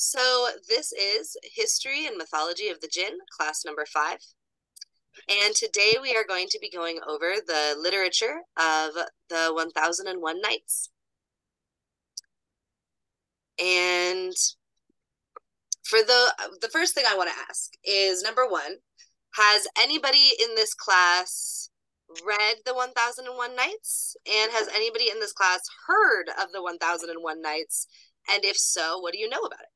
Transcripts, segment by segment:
So this is History and Mythology of the Jinn, class number 5. And today we are going to be going over the literature of the 1001 Nights. And for the first thing I want to ask is, number 1, has anybody in this class read the 1001 Nights? And has anybody in this class heard of the 1001 Nights? And if so, what do you know about it?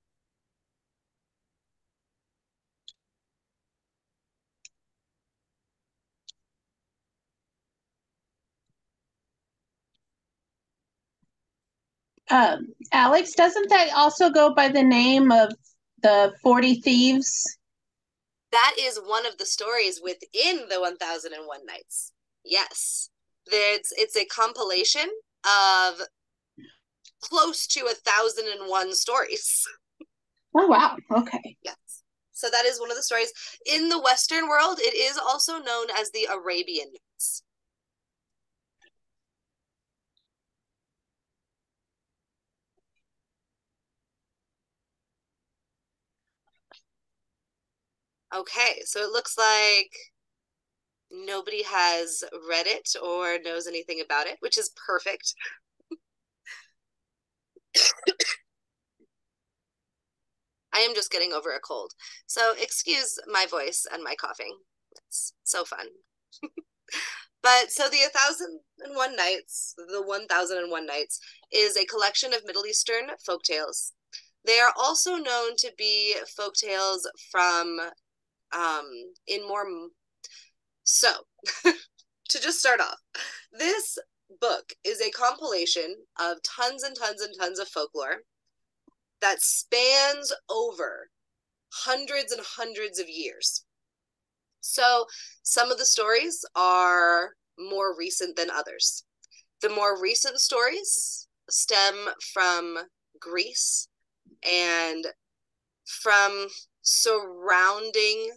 Alex, doesn't that also go by the name of the 40 Thieves? That is one of the stories within the 1001 Nights. Yes. It's a compilation of close to 1001 stories. Oh, wow. Okay. Yes. So that is one of the stories. In the Western world, it is also known as the Arabian Nights. Okay, so it looks like nobody has read it or knows anything about it, which is perfect. I am just getting over a cold. So excuse my voice and my coughing. It's so fun. But so the 1001 Nights, the 1001 Nights, is a collection of Middle Eastern folktales. They are also known to be folktales from in more. So, to just start off, this book is a compilation of tons and tons and tons of folklore that spans over hundreds and hundreds of years. So some of the stories are more recent than others. The more recent stories stem from Greece and from surrounding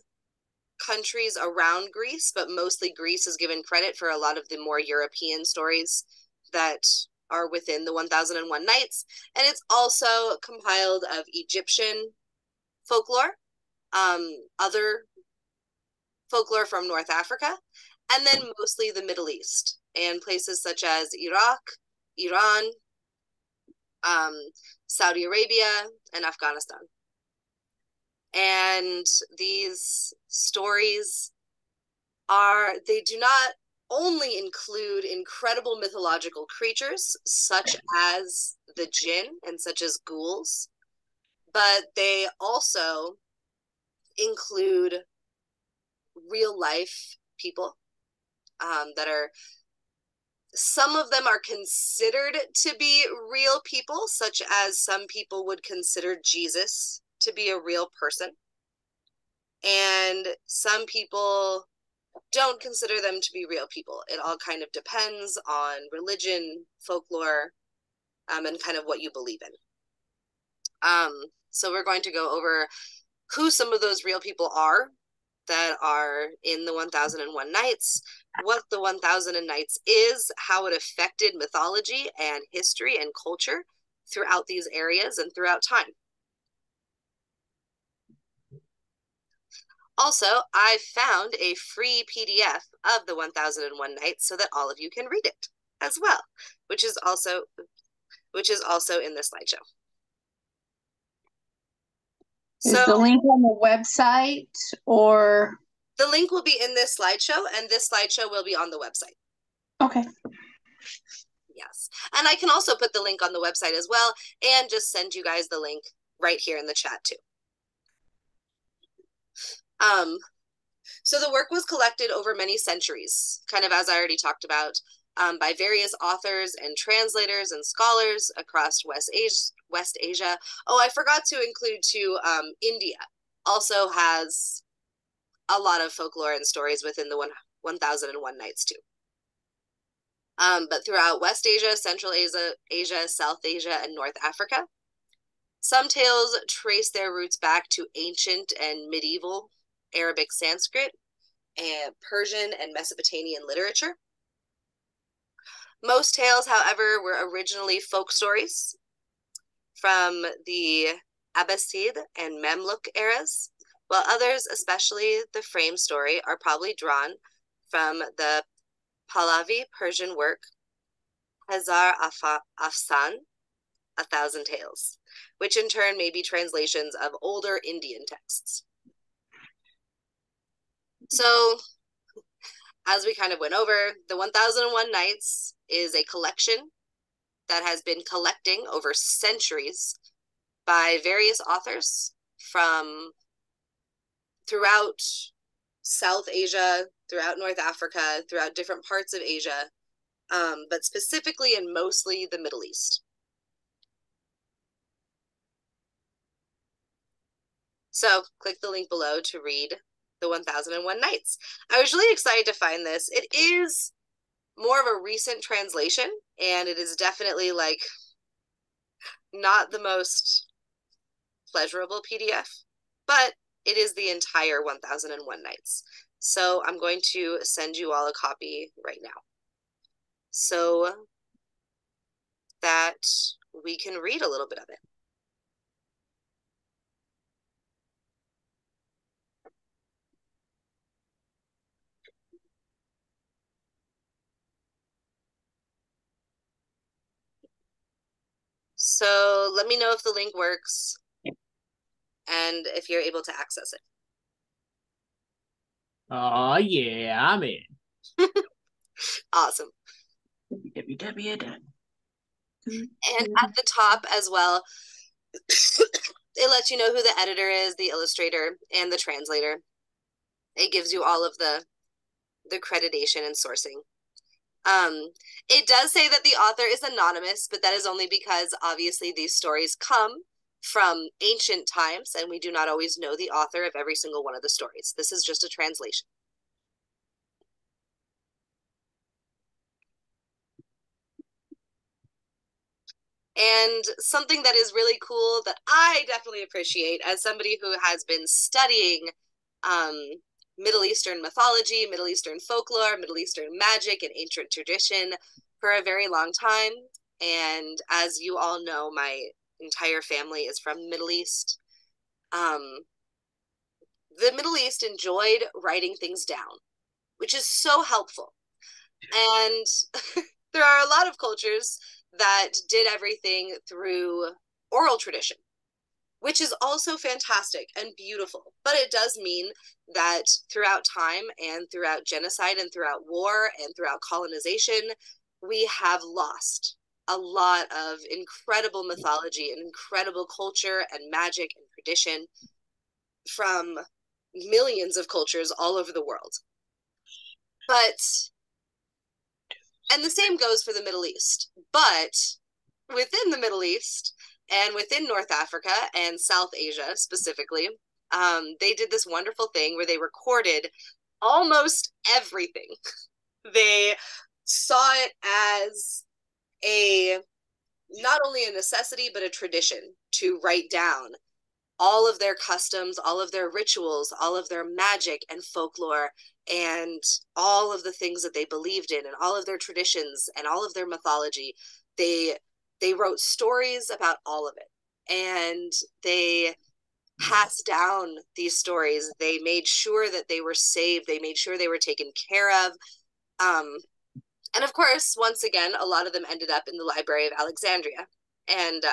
countries around Greece, but mostly Greece is given credit for a lot of the more European stories that are within the 1001 Nights. And it's also compiled of Egyptian folklore, other folklore from North Africa, and then mostly the Middle East and places such as Iraq, Iran, Saudi Arabia, and Afghanistan. And these stories they do not only include incredible mythological creatures such as the jinn and such as ghouls, but they also include real life people that are, some of them are considered to be real people, such as some people would consider Jesus to be a real person. And some people don't consider them to be real people. It all kind of depends on religion, folklore, and kind of what you believe in. So we're going to go over who some of those real people are that are in the 1001 Nights, what the 1000 Nights is, how it affected mythology and history and culture throughout these areas and throughout time. Also, I found a free PDF of the 1001 Nights so that all of you can read it as well, which is also in the slideshow. Is the link on the website, or? The link will be in this slideshow, and this slideshow will be on the website. Okay. Yes. And I can also put the link on the website as well, and just send you guys the link right here in the chat too. So the work was collected over many centuries, kind of as I already talked about, by various authors and translators and scholars across West Asia. Oh, I forgot to include too, India also has a lot of folklore and stories within the 1001 Nights too. But throughout West Asia, Central Asia, South Asia, and North Africa, some tales trace their roots back to ancient and medieval Arabic Sanskrit and Persian and Mesopotamian literature. Most tales, however, were originally folk stories from the Abbasid, and Mamluk eras, while others, especially the frame story, are probably drawn from the Pahlavi Persian work Hazar Afsan, A Thousand Tales, which in turn may be translations of older Indian texts. So, as we kind of went over, the 1001 Nights is a collection that has been collecting over centuries by various authors from throughout South Asia, throughout North Africa, throughout different parts of Asia, but specifically and mostly the Middle East. So click the link below to read the 1001 Nights. I was really excited to find this. It is more of a recent translation, and it is definitely like not the most pleasurable PDF, but it is the entire 1001 Nights. So I'm going to send you all a copy right now so that we can read a little bit of it. So let me know if the link works and if you're able to access it. Oh, yeah, I'm in. Awesome. www. And at the top as well, it lets you know who the editor is, the illustrator, and the translator. It gives you all of the accreditation and sourcing. It does say that the author is anonymous, but that is only because obviously these stories come from ancient times, and we do not always know the author of every single one of the stories. This is just a translation. And something that is really cool that I definitely appreciate as somebody who has been studying Middle Eastern mythology, Middle Eastern folklore, Middle Eastern magic, and ancient tradition for a very long time. And as you all know, my entire family is from the Middle East. The Middle East enjoyed writing things down, which is so helpful. And there are a lot of cultures that did everything through oral tradition, which is also fantastic and beautiful. But it does mean that throughout time and throughout genocide and throughout war and throughout colonization, we have lost a lot of incredible mythology and incredible culture and magic and tradition from millions of cultures all over the world. And the same goes for the Middle East. But within the Middle East and within North Africa and South Asia specifically, they did this wonderful thing where they recorded almost everything. They saw it as not only a necessity, but a tradition to write down all of their customs, all of their rituals, all of their magic and folklore, and all of the things that they believed in, and all of their traditions and all of their mythology. They wrote stories about all of it, and they passed down these stories. They made sure that they were saved. They made sure they were taken care of. And of course, once again, a lot of them ended up in the Library of Alexandria. And,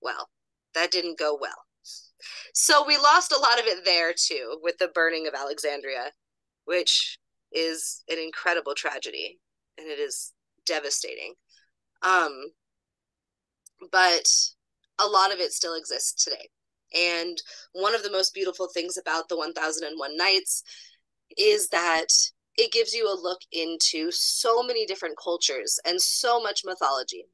well, that didn't go well. So we lost a lot of it there too, with the burning of Alexandria, which is an incredible tragedy, and it is devastating. But a lot of it still exists today. And one of the most beautiful things about the 1001 Nights is that it gives you a look into so many different cultures and so much mythology.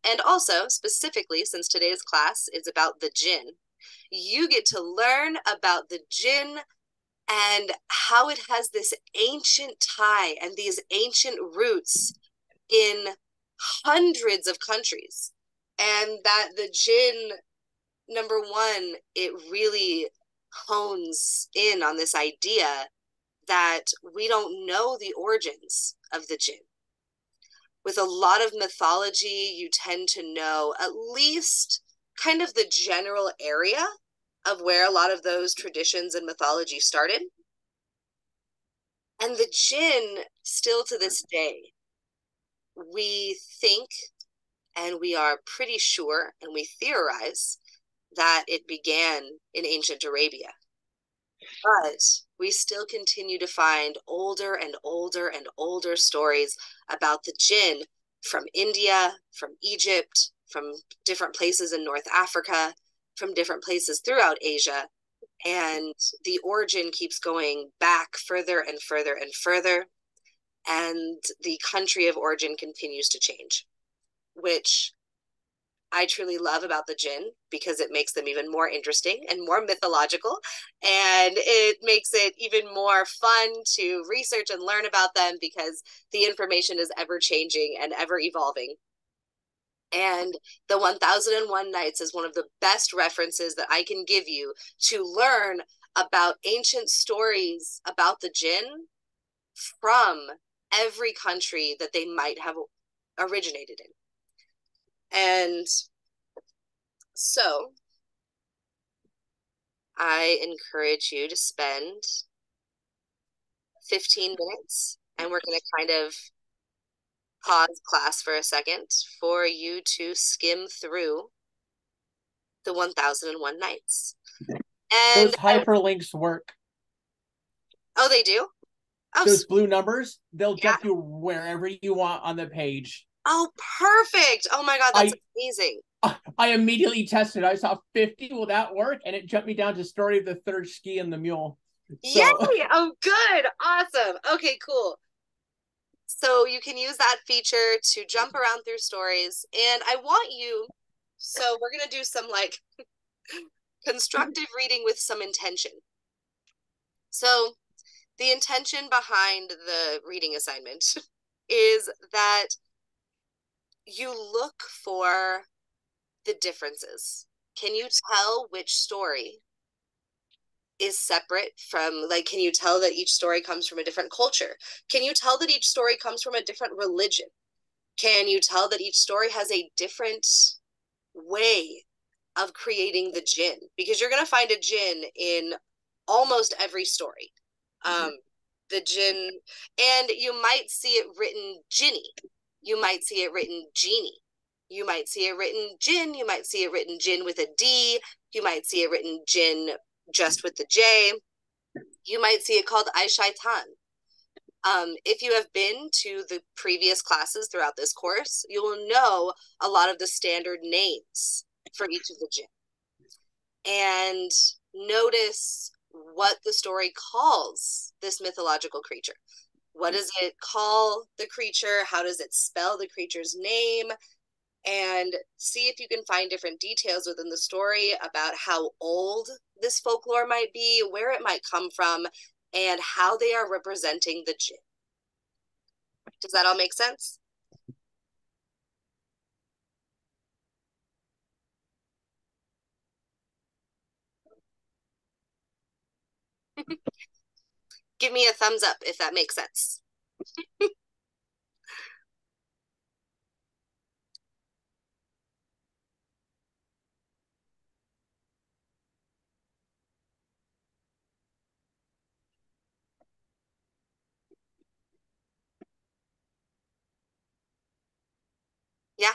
And also, specifically, since today's class is about the Jinn, you get to learn about the Jinn and how it has this ancient tie and these ancient roots in hundreds of countries. And that the Jinn, number one, it really hones in on this idea that we don't know the origins of the Jinn. With a lot of mythology, you tend to know at least kind of the general area, of where a lot of those traditions and mythology started. And the jinn, still to this day, we think and we are pretty sure and we theorize that it began in ancient Arabia. But we still continue to find older and older and older stories about the jinn from India, from Egypt, from different places in North Africa, from different places throughout Asia. And the origin keeps going back further and further and further. And the country of origin continues to change, which I truly love about the jinn because it makes them even more interesting and more mythological. And it makes it even more fun to research and learn about them because the information is ever changing and ever evolving. And the 1001 Nights is one of the best references that I can give you to learn about ancient stories about the jinn from every country that they might have originated in. And so I encourage you to spend 15 minutes and we're going to kind of pause class for a second for you to skim through the 1001 Nights. And Those hyperlinks work. oh, they do? Oh, Those blue numbers, they'll yeah. jump you wherever you want on the page. Oh, perfect. Oh my God, that's I amazing. I immediately tested. I saw 50. Will that work? And it jumped me down to Story of the Third Ski and the Mule. So Yay! Oh, good. Awesome. Okay, cool. So you can use that feature to jump around through stories. And I want you, so we're going to do some like constructive reading with some intention. So the intention behind the reading assignment is that you look for the differences. Can you tell which story is separate from, like, can you tell that each story comes from a different culture? Can you tell that each story comes from a different religion? Can you tell that each story has a different way of creating the jinn? Because you're going to find a jinn in almost every story. Um, the jinn, and you might see it written Jinny. You might see it written Genie. You might see it written Jinn. You might see it written Jinn with a D. You might see it written Jinn just with the J. You might see it called Aishaitan. If you have been to the previous classes throughout this course, you will know a lot of the standard names for each of the jinn. And notice what the story calls this mythological creature. What does it call the creature? How does it spell the creature's name? And see if you can find different details within the story about how old this folklore might be, where it might come from, and how they are representing the jinn. Does that all make sense? Give me a thumbs up if that makes sense. Yeah.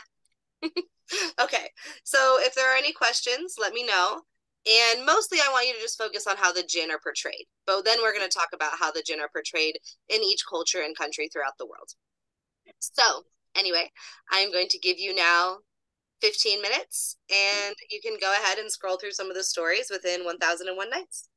Okay. So if there are any questions, let me know. And mostly I want you to just focus on how the jinn are portrayed. But then we're going to talk about how the jinn are portrayed in each culture and country throughout the world. So anyway, I'm going to give you now 15 minutes and you can go ahead and scroll through some of the stories within 1001 Nights.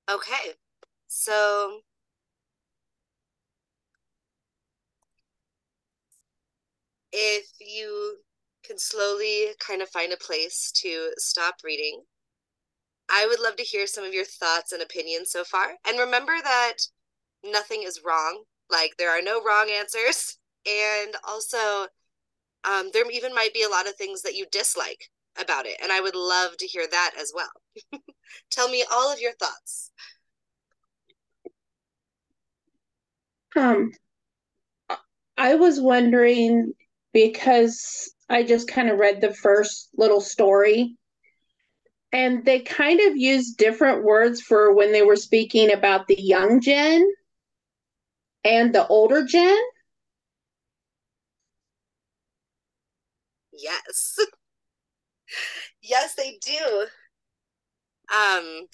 Okay. So if you can slowly kind of find a place to stop reading, I would love to hear some of your thoughts and opinions so far. And remember that nothing is wrong. Like, there are no wrong answers. And also, there even might be a lot of things that you dislike about it. And I would love to hear that as well. Tell me all of your thoughts. Um, I was wondering because I just kind of read the first little story, and they kind of used different words for when they were speaking about the young Jinn and the older Jinn. Yes. Yes, they do. Um,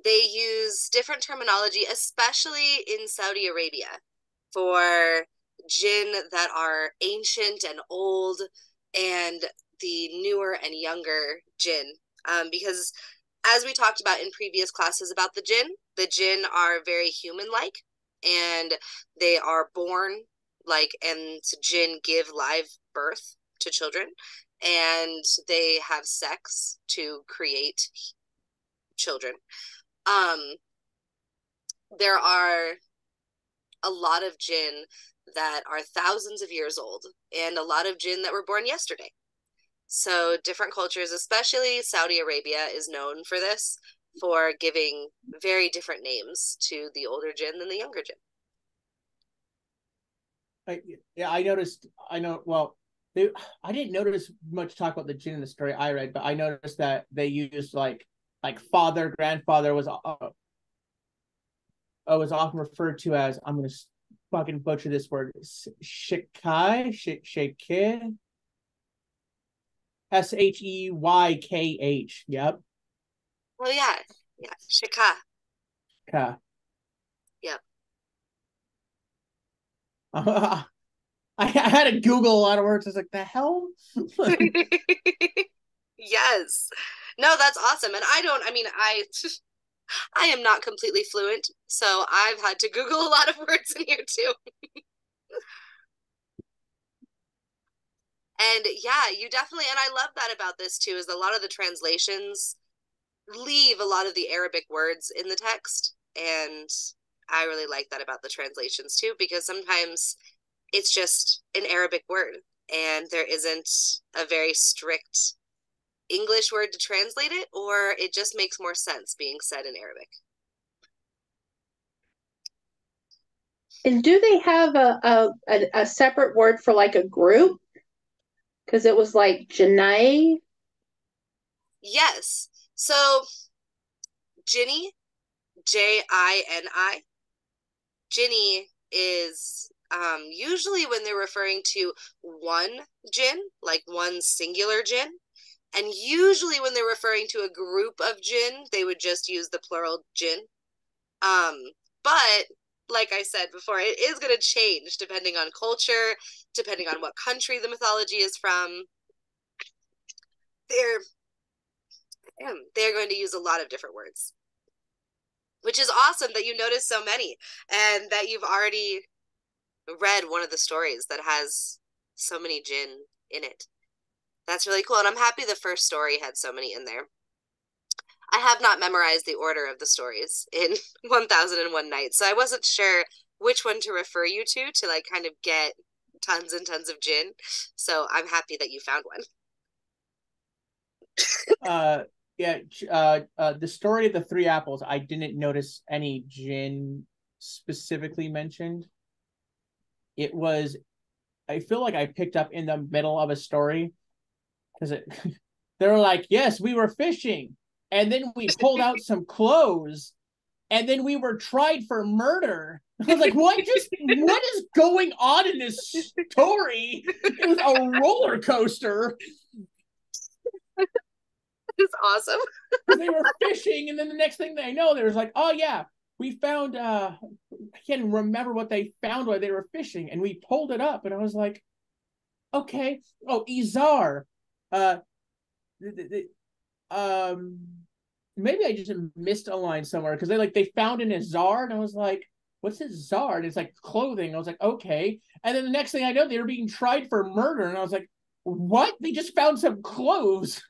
they use different terminology, especially in Saudi Arabia, for jinn that are ancient and old, and the newer and younger jinn. Because as we talked about in previous classes about the jinn are very human-like, and they are born like, and jinn give live birth to children, and they have sex to create children. Um, there are a lot of jinn that are thousands of years old, and a lot of jinn that were born yesterday. So different cultures, especially Saudi Arabia, is known for this, for giving very different names to the older jinn than the younger jinn. Yeah, I noticed. I know. Well, I didn't notice much talk about the jinn in the story I read, but I noticed that they used like father, grandfather was often referred to as, I'm gonna fucking butcher this word, Shekai, Shekid, Sheykyh. Yep. Oh yeah, yeah, Shika. Ka. Yep. I had to Google a lot of words. I was like, the hell? Yes. No, that's awesome. And I mean, I am not completely fluent, so I've had to Google a lot of words in here too. And yeah, you definitely, and I love that about this too, is a lot of the translations leave a lot of the Arabic words in the text. And I really like that about the translations too, because sometimes it's just an Arabic word and there isn't a very strict English word to translate it, or it just makes more sense being said in Arabic. And do they have a separate word for like a group? Because it was like Janae. Yes. So, Jinni, Jini, Jinni is usually when they're referring to one jinn, like one singular jinn. And usually when they're referring to a group of jinn, they would just use the plural jinn. Um, but like I said before, it is going to change depending on culture, depending on what country the mythology is from. They're they're going to use a lot of different words, which is awesome that you noticed so many and that you've already read one of the stories that has so many jinn in it. That's really cool. And I'm happy the first story had so many in there. I have not memorized the order of the stories in 1001 Nights, so I wasn't sure which one to refer you to like kind of get tons and tons of jinn. So I'm happy that you found one. uh, yeah. The story of the three apples. I didn't notice any jinn specifically mentioned. It was. I feel like I picked up in the middle of a story because it. They were like, "Yes, we were fishing, and then we pulled out some clothes, and then we were tried for murder." I was like, what is going on in this story? It was a roller coaster. It's awesome. Because they were fishing, and then the next thing they know, there was like, oh yeah, we found I can't remember what they found while they were fishing, and we pulled it up, and I was like, okay. Oh, Izar. Uh the, um maybe I just missed a line somewhere because they found an Azar and I was like, what's a Zar? And it's like clothing. I was like, okay. And then the next thing I know, they were being tried for murder, and I was like, what? They just found some clothes.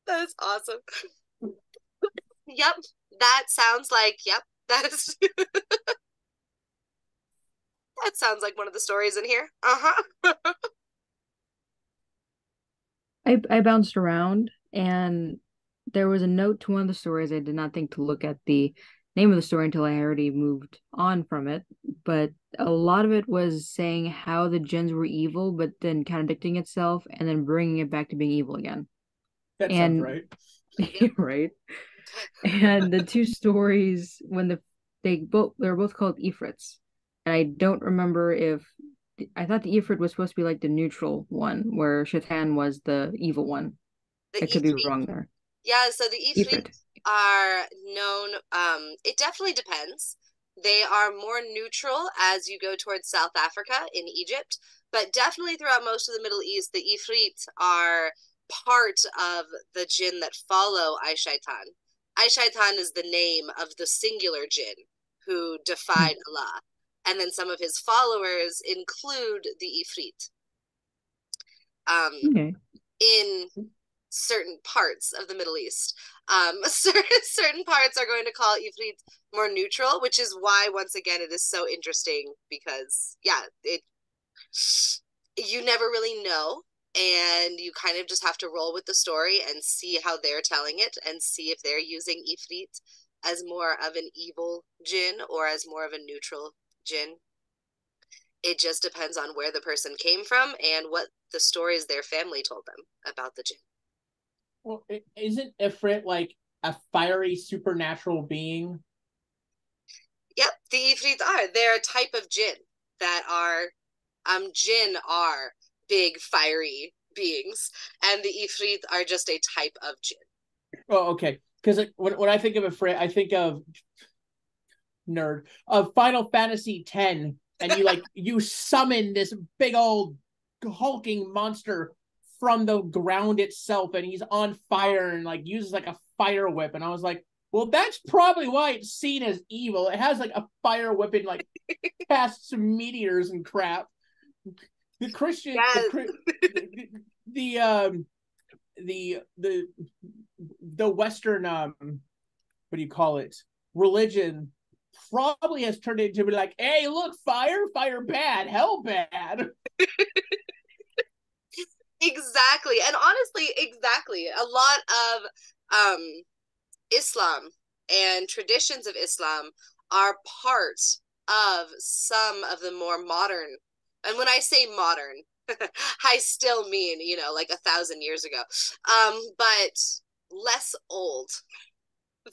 That's awesome. Yep, that sounds like that is that sounds like one of the stories in here. Uh-huh. I bounced around and there was a note to one of the stories. I did not think to look at the name of the story until I already moved on from it. But a lot of it was saying how the jinns were evil, but then contradicting itself and then bringing it back to being evil again. That sounds And right. right. And the two stories when they were both called Ifrits. And I don't remember if I thought the Ifrit was supposed to be like the neutral one, where Shaitan was the evil one. The I could be Ifrit. wrong there. Yeah, so the Ifrit Ifrit. are known, it definitely depends. They are more neutral as you go towards South Africa in Egypt, but definitely throughout most of the Middle East, the Ifrit are part of the jinn that follow Aishaitan. Aishaitan is the name of the singular jinn who defied Allah. And then some of his followers include the Ifrit Okay. in certain parts of the Middle East. Certain parts are going to call Ifrit more neutral, which is why, once again, it is so interesting because, yeah, you never really know, and you kind of just have to roll with the story and see how they're telling it and see if they're using Ifrit as more of an evil jinn or as more of a neutral jinn. It just depends on where the person came from and what the stories their family told them about the jinn. Well, isn't Ifrit like a fiery supernatural being? Yep, the Ifrit are. They're a type of jinn that are, jinn are big fiery beings, and the Ifrit are just a type of jinn. Oh, okay. Because when I think of Ifrit, I think of nerd of Final Fantasy X, and you summon this big old hulking monster from the ground itself, and he's on fire and uses like a fire whip, and I was like, well, that's probably why it's seen as evil. It has like a fire whip and casts some meteors and crap. The Christian, Yes. the Western what do you call it, religion probably has turned it into be like, hey, look, fire bad, hell bad. Exactly. And honestly, exactly. A lot of Islam and traditions of Islam are part of some of the more modern, and when I say modern, I still mean, like 1,000 years ago, but less old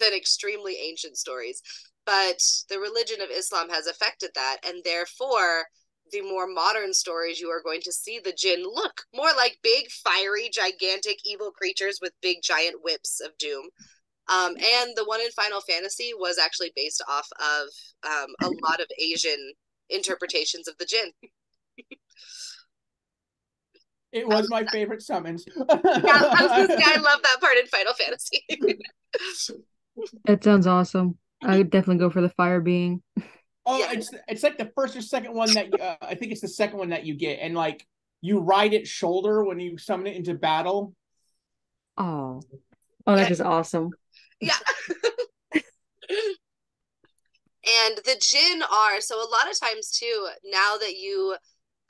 than extremely ancient stories. But the religion of Islam has affected that, and therefore the more modern stories, you are going to see the jinn look more like big, fiery, gigantic, evil creatures with big, giant whips of doom. And the one in Final Fantasy was actually based off of a lot of Asian interpretations of the jinn. It was my favorite summons. Yeah, I was gonna say, I love that part in Final Fantasy. That sounds awesome. I would definitely go for the fire being. Oh, Yeah. it's like the first or second one that I think it's the second one that you get, and you ride its shoulder when you summon it into battle. Oh, that's just awesome. Yeah. And the jinn are, so a lot of times too, now that you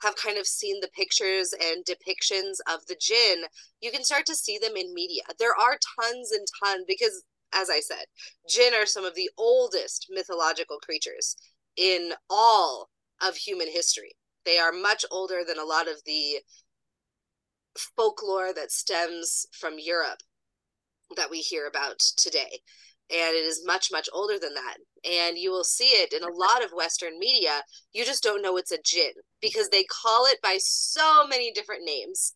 have kind of seen the pictures and depictions of the jinn, you can start to see them in media. There are tons and tons because, as I said, jinn are some of the oldest mythological creatures in all of human history. They are much older than a lot of the folklore that stems from Europe that we hear about today. And it is much, much older than that. And you will see it in a lot of Western media. You just don't know it's a jinn because they call it by so many different names.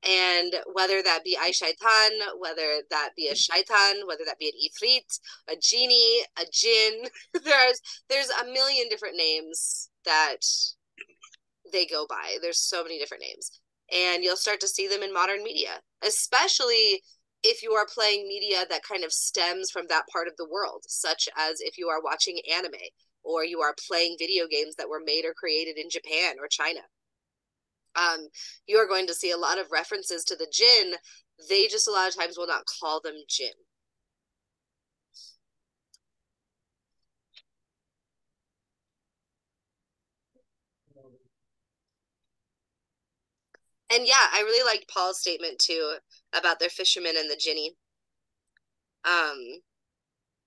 And whether that be Aishaitan, whether that be a shaitan, whether that be an ifrit, a genie, a jinn, there's a million different names that they go by. There's so many different names. And you'll start to see them in modern media, especially if you are playing media that kind of stems from that part of the world, such as if you are watching anime or you are playing video games that were made or created in Japan or China. You are going to see a lot of references to the jinn. They just a lot of times will not call them jinn. And yeah, I really liked Paul's statement too about their fishermen and the jinni.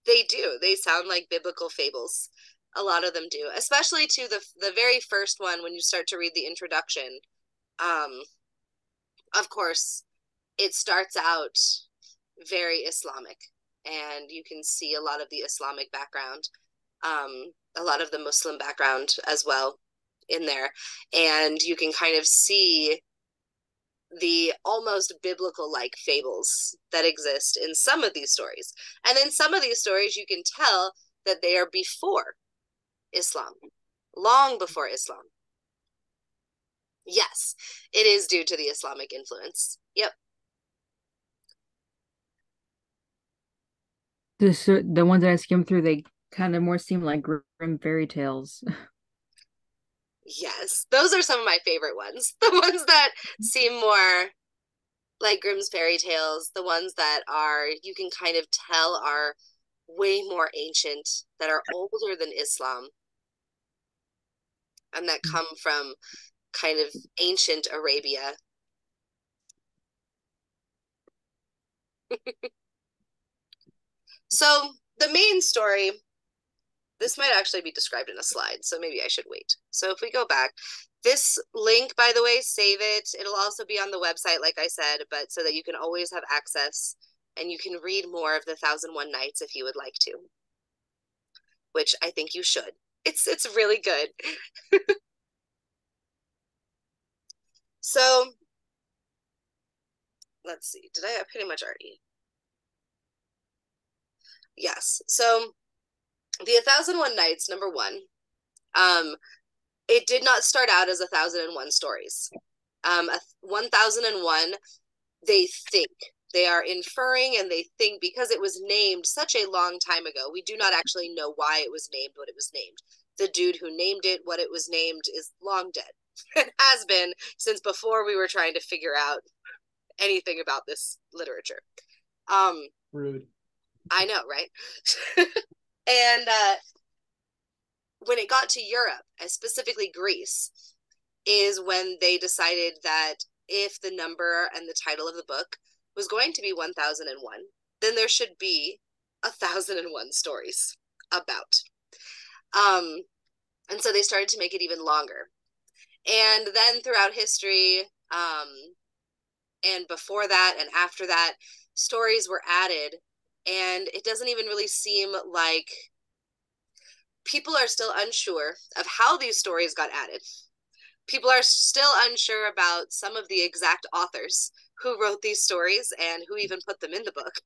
They do. They sound like biblical fables. A lot of them do, especially to the very first one when you start to read the introduction. Of course, it starts out very Islamic, and you can see a lot of the Islamic background, a lot of the Muslim background as well in there, and you can kind of see the almost biblical like fables that exist in some of these stories. And in some of these stories, you can tell that they are before Islam, long before Islam. Yes, it is due to the Islamic influence. Yep. The ones that I skimmed through, they kind of more seem like grim fairy tales. Yes, those are some of my favorite ones. The ones that seem more like Grimm's fairy tales, the ones that are, you can kind of tell are way more ancient, that are older than Islam, and that come from kind of ancient Arabia. So the main story, this might actually be described in a slide, so maybe I should wait. So if we go back, this link, by the way, save it. It'll also be on the website, like I said, but so that you can always have access and you can read more of the 1001 Nights if you would like to, which I think you should. It's really good. So let's see. Did I pretty much already? Yes. So the 1001 Nights, number one, it did not start out as 1001 stories. 1001, they think. They are inferring and they think because it was named such a long time ago. We do not actually know why it was named what it was named. The dude who named it what it was named is long dead. It has been since before we were trying to figure out anything about this literature. Rude. I know, right? And when it got to Europe, specifically Greece, is when they decided that if the number and the title of the book was going to be 1001, then there should be 1001 stories about. And so they started to make it even longer. And then throughout history, and before that and after that, stories were added. And it doesn't even really seem like people are still unsure of how these stories got added. People are still unsure about some of the exact authors who wrote these stories and who even put them in the book.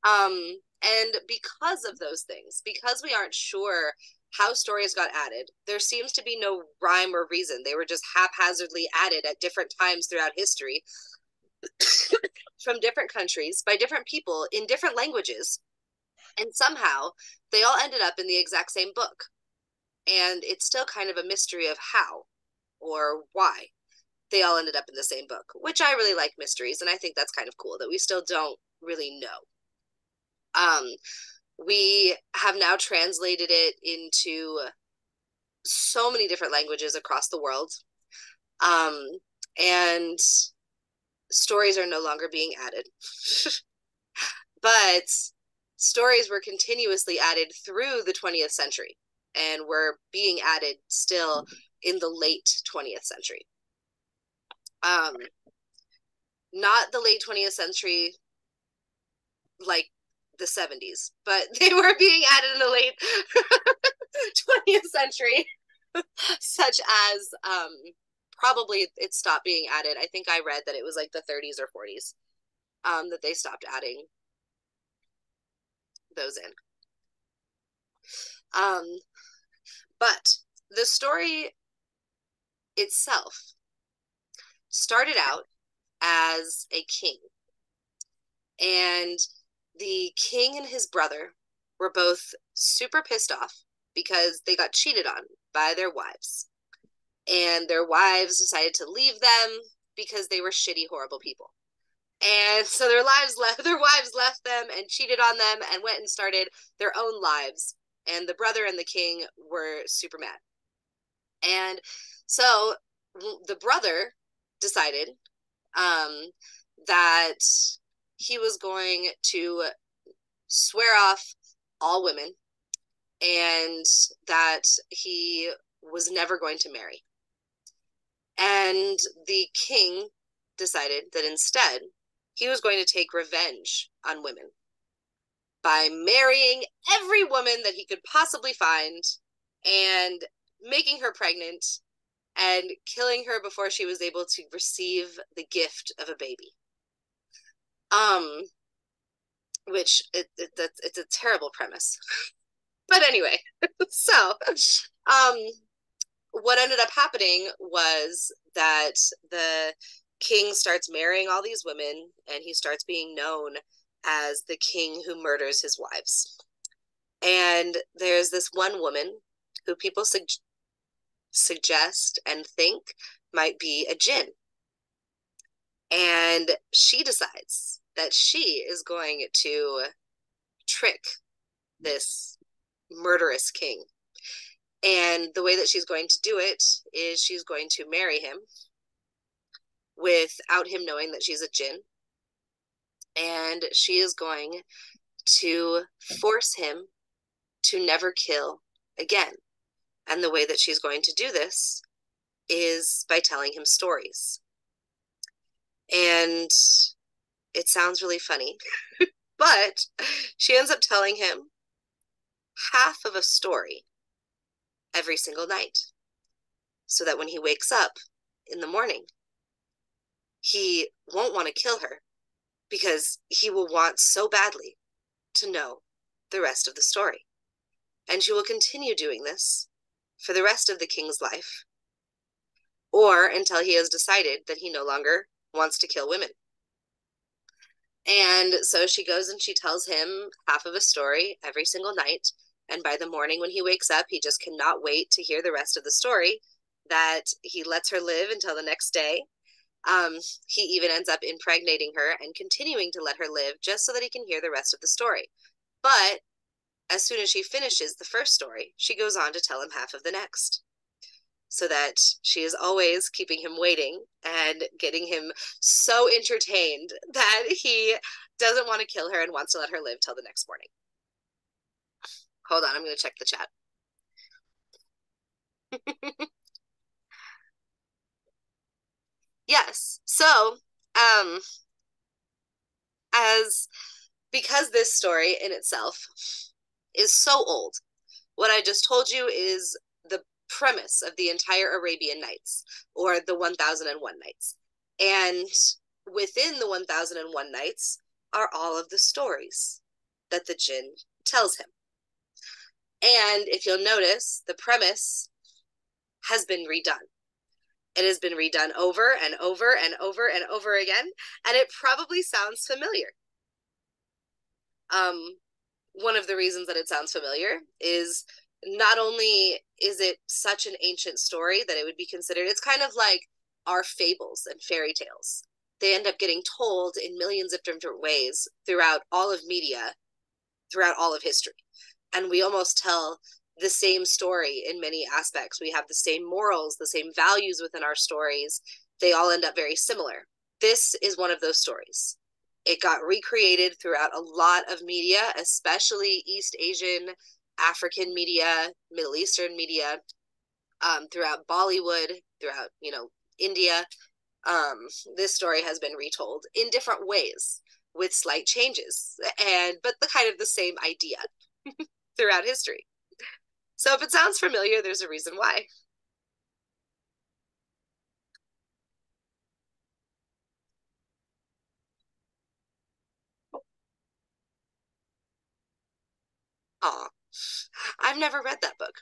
And because of those things, because we aren't sure how stories got added, there seems to be no rhyme or reason. They were just haphazardly added at different times throughout history from different countries by different people in different languages. And somehow they all ended up in the exact same book. And it's still kind of a mystery of how or why they all ended up in the same book, which I really like mysteries. And I think that's kind of cool that we still don't really know. We have now translated it into so many different languages across the world. And stories are no longer being added. But stories were continuously added through the 20th century and were being added still in the late 20th century. Not the late 20th century, like the 70s, but they were being added in the late 20th century, such as probably it stopped being added. I think I read that it was like the 30s or 40s that they stopped adding those in. But the story itself started out as a king. And the king and his brother were both super pissed off because they got cheated on by their wives. And their wives decided to leave them because they were shitty, horrible people. And so their wives left them and cheated on them and went and started their own lives. And the brother and the king were super mad. And so the brother decided that he was going to swear off all women and that he was never going to marry. And the king decided that instead he was going to take revenge on women by marrying every woman that he could possibly find and making her pregnant and killing her before she was able to receive the gift of a baby. Which it's a terrible premise. But anyway, so what ended up happening was that the king starts marrying all these women and he starts being known as the king who murders his wives. And there's this one woman who people suggest and think might be a jinn. And she decides that she is going to trick this murderous king. And the way that she's going to do it is she's going to marry him without him knowing that she's a jinn. And she is going to force him to never kill again. And the way that she's going to do this is by telling him stories. And it sounds really funny, but she ends up telling him half of a story every single night so that when he wakes up in the morning, he won't want to kill her because he will want so badly to know the rest of the story. And she will continue doing this for the rest of the king's life, or until he has decided that he no longer wants to kill women. And so she goes and she tells him half of a story every single night. And by the morning when he wakes up, he just cannot wait to hear the rest of the story, that he lets her live until the next day. He even ends up impregnating her and continuing to let her live just so that he can hear the rest of the story. But as soon as she finishes the first story, she goes on to tell him half of the next, so that she is always keeping him waiting and getting him so entertained that he doesn't want to kill her and wants to let her live till the next morning. Hold on, I'm going to check the chat. Yes. So, as because this story in itself is so old, what I just told you is the premise of the entire Arabian Nights, or the 1001 Nights. And within the 1001 Nights are all of the stories that the jinn tells him. And if you'll notice, the premise has been redone. It has been redone over and over and over and over again, and it probably sounds familiar. One of the reasons that it sounds familiar is not only is it such an ancient story that it would be considered, it's kind of like our fables and fairy tales. They end up getting told in millions of different ways throughout all of media, throughout all of history. And we almost tell the same story in many aspects. We have the same morals, the same values within our stories. They all end up very similar. This is one of those stories. It got recreated throughout a lot of media, especially East Asian, African media, Middle Eastern media, throughout Bollywood, throughout, India. This story has been retold in different ways with slight changes, but the same idea throughout history. So if it sounds familiar, there's a reason why. Aw, I've never read that book.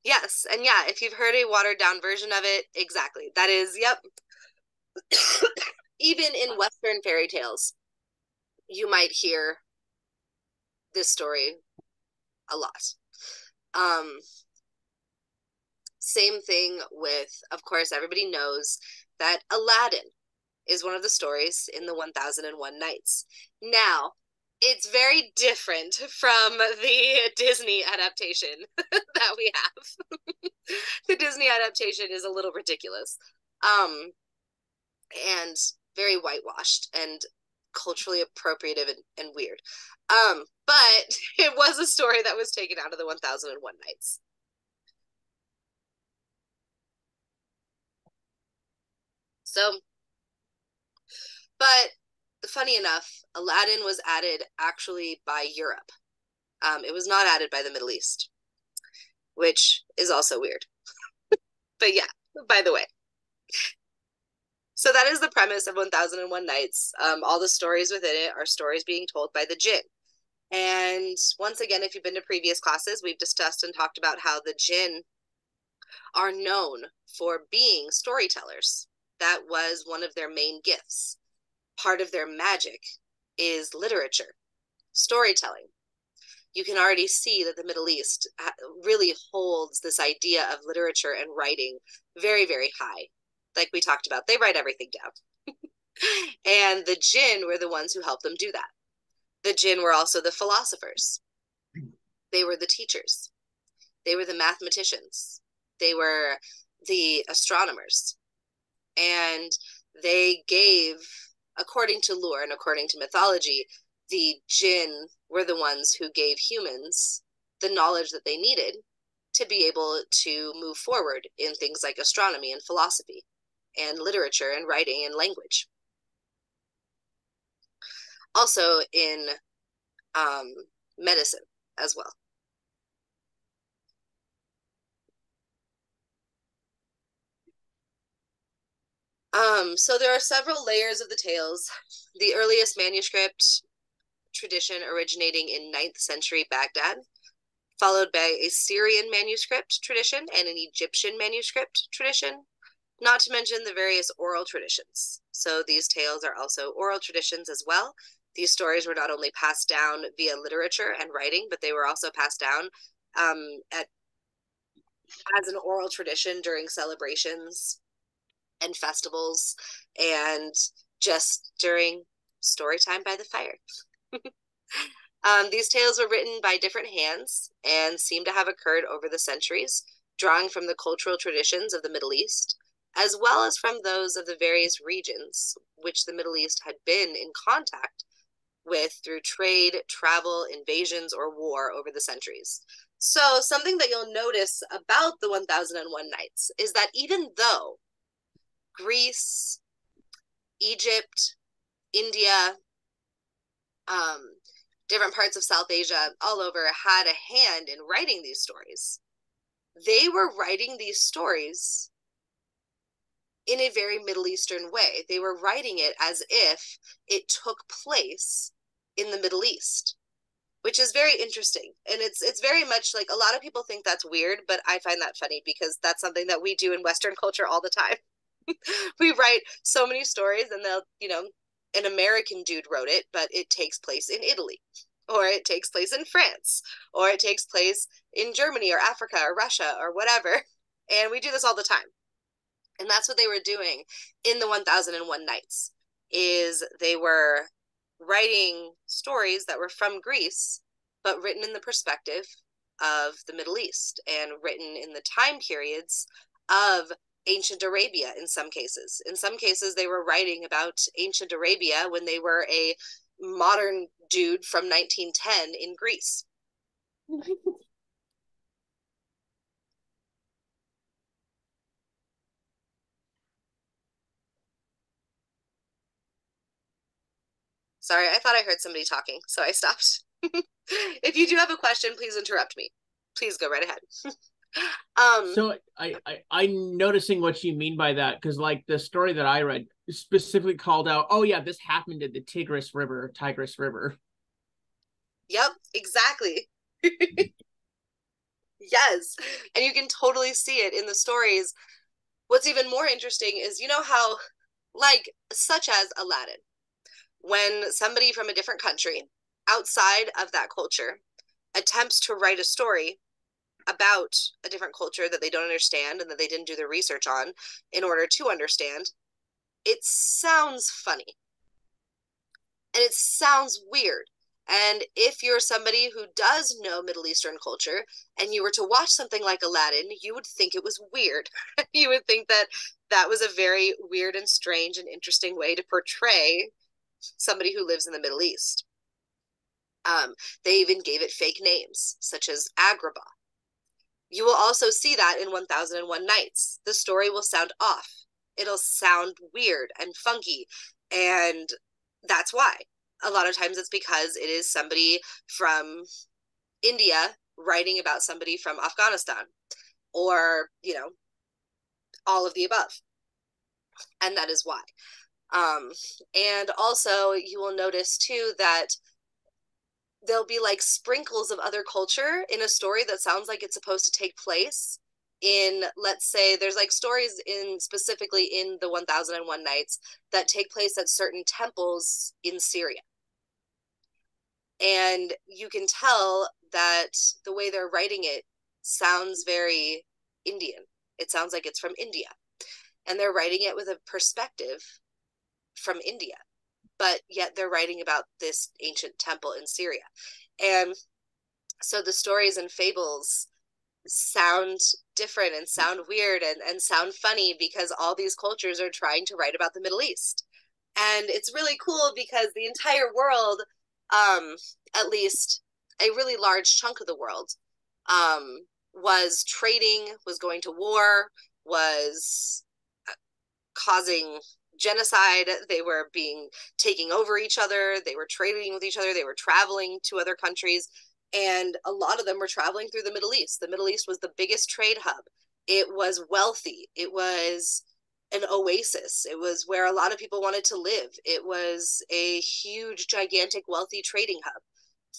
Yes, and yeah, if you've heard a watered down version of it, exactly. That is, yep. Even in Western fairy tales, you might hear this story a lot. Um, Same thing with, of course, everybody knows that Aladdin is one of the stories in the 1001 Nights. Now, it's very different from the Disney adaptation that we have. The Disney adaptation is a little ridiculous. And very whitewashed and culturally appropriative and weird. But it was a story that was taken out of the 1001 Nights. So, but funny enough, Aladdin was added actually by Europe. It was not added by the Middle East, which is also weird. But yeah, by the way. So that is the premise of 1001 Nights. All the stories within it are stories being told by the jinn. And once again, if you've been to previous classes, we've discussed and talked about how the jinn are known for being storytellers. That was one of their main gifts. Part of their magic is literature, storytelling. You can already see that the Middle East really holds this idea of literature and writing very, very high. Like we talked about, they write everything down. And the jinn were the ones who helped them do that. The jinn were also the philosophers. They were the teachers. They were the mathematicians. They were the astronomers. And they gave, according to lore and according to mythology, the jinn were the ones who gave humans the knowledge that they needed to be able to move forward in things like astronomy and philosophy and literature and writing and language. Also in medicine as well. So there are several layers of the tales. The earliest manuscript tradition originating in 9th century Baghdad, followed by a Syrian manuscript tradition and an Egyptian manuscript tradition, not to mention the various oral traditions. So these tales are also oral traditions as well. These stories were not only passed down via literature and writing, but they were also passed down as an oral tradition during celebrations and festivals and just during story time by the fire. These tales were written by different hands and seem to have occurred over the centuries, drawing from the cultural traditions of the Middle East, as well as from those of the various regions which the Middle East had been in contact with through trade, travel, invasions, or war over the centuries. So something that you'll notice about the 1001 Nights is that even though Greece, Egypt, India, different parts of South Asia, all over, had a hand in writing these stories, they were writing these stories in a very Middle Eastern way. They were writing it as if it took place in the Middle East, which is very interesting. And it's very much like, a lot of people think that's weird, but I find that funny because that's something that we do in Western culture all the time. We write so many stories and they'll, an American dude wrote it, but it takes place in Italy, or it takes place in France, or it takes place in Germany or Africa or Russia or whatever. And we do this all the time. And that's what they were doing in the 1001 Nights, is they were writing stories that were from Greece, but written in the perspective of the Middle East and written in the time periods of ancient Arabia in some cases. In some cases, they were writing about ancient Arabia when they were a modern dude from 1910 in Greece. Sorry, I thought I heard somebody talking, so I stopped. If you do have a question, please interrupt me. Please go right ahead. So I'm noticing what you mean by that, because like the story that I read specifically called out, oh yeah, this happened at the Tigris River. Yep, exactly. Yes. And you can totally see it in the stories. What's even more interesting is, you know how, like, such as Aladdin, when somebody from a different country outside of that culture attempts to write a story about a different culture that they don't understand and that they didn't do the research on in order to understand, it sounds funny and it sounds weird. And if you're somebody who does know Middle Eastern culture and you were to watch something like Aladdin, you would think it was weird. You would think that that was a very weird and strange and interesting way to portray somebody who lives in the Middle East. They even gave it fake names, such as Agrabah. You will also see that in 1001 Nights. The story will sound off. It'll sound weird and funky. And that's why. A lot of times it's because it is somebody from India writing about somebody from Afghanistan, or, you know, all of the above. And that is why. And also, you will notice too that there'll be like sprinkles of other culture in a story that sounds like it's supposed to take place in, let's say, there's like stories in specifically in the 1001 Nights that take place at certain temples in Syria. And you can tell that the way they're writing it sounds very Indian. It sounds like it's from India. And they're writing it with a perspective from India, but yet they're writing about this ancient temple in Syria. And so the stories and fables sound different and sound weird and sound funny because all these cultures are trying to write about the Middle East. And it's really cool because the entire world, at least a really large chunk of the world, was trading, was going to war, was causing genocide. They were taking over each other. They were trading with each other. They were traveling to other countries. And a lot of them were traveling through the Middle East. The Middle East was the biggest trade hub. It was wealthy. It was an oasis. It was where a lot of people wanted to live. It was a huge, gigantic, wealthy trading hub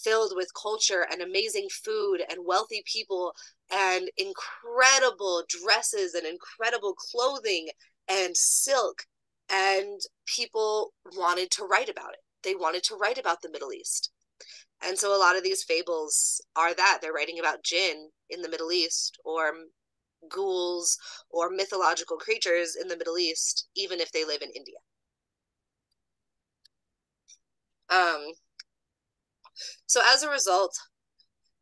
filled with culture and amazing food and wealthy people and incredible dresses and incredible clothing and silk. And people wanted to write about it. They wanted to write about the Middle East. And so a lot of these fables are that. They're writing about jinn in the Middle East, or ghouls, or mythological creatures in the Middle East, even if they live in India. So as a result,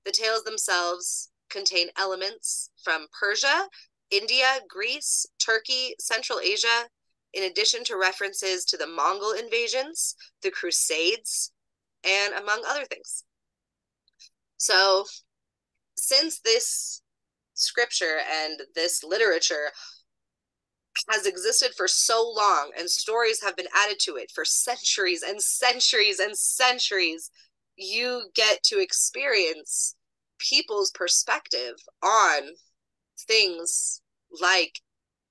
the tales themselves contain elements from Persia, India, Greece, Turkey, Central Asia, in addition to references to the Mongol invasions, the Crusades, and among other things. So since this scripture and this literature has existed for so long and stories have been added to it for centuries and centuries and centuries, you get to experience people's perspective on things like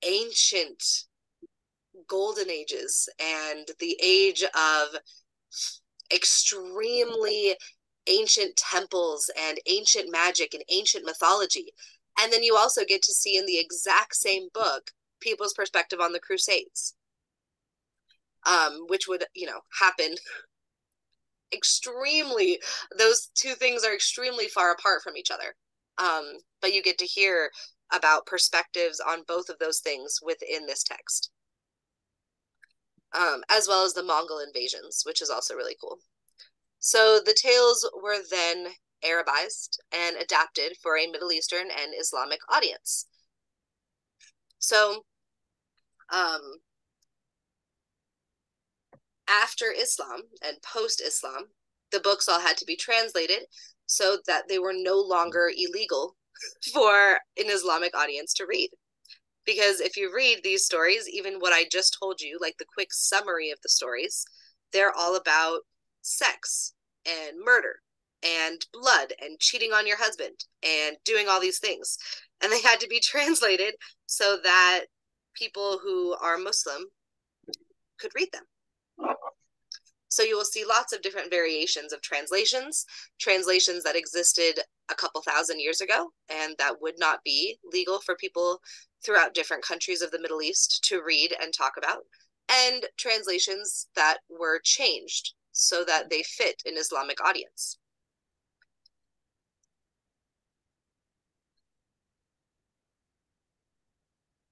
ancient golden ages and the age of extremely ancient temples and ancient magic and ancient mythology. And then you also get to see in the exact same book people's perspective on the Crusades, which would, you know, happen extremely, those two things are extremely far apart from each other. But you get to hear about perspectives on both of those things within this text, as well as the Mongol invasions, which is also really cool. So the tales were then Arabized and adapted for a Middle Eastern and Islamic audience. So after Islam and post-Islam, the books all had to be translated so that they were no longer illegal for an Islamic audience to read. Because if you read these stories, even what I just told you, like the quick summary of the stories, they're all about sex and murder and blood and cheating on your husband and doing all these things. And they had to be translated so that people who are Muslim could read them. So you will see lots of different variations of translations that existed a couple thousand years ago, and that would not be legal for people throughout different countries of the Middle East to read and talk about, and translations that were changed so that they fit an Islamic audience.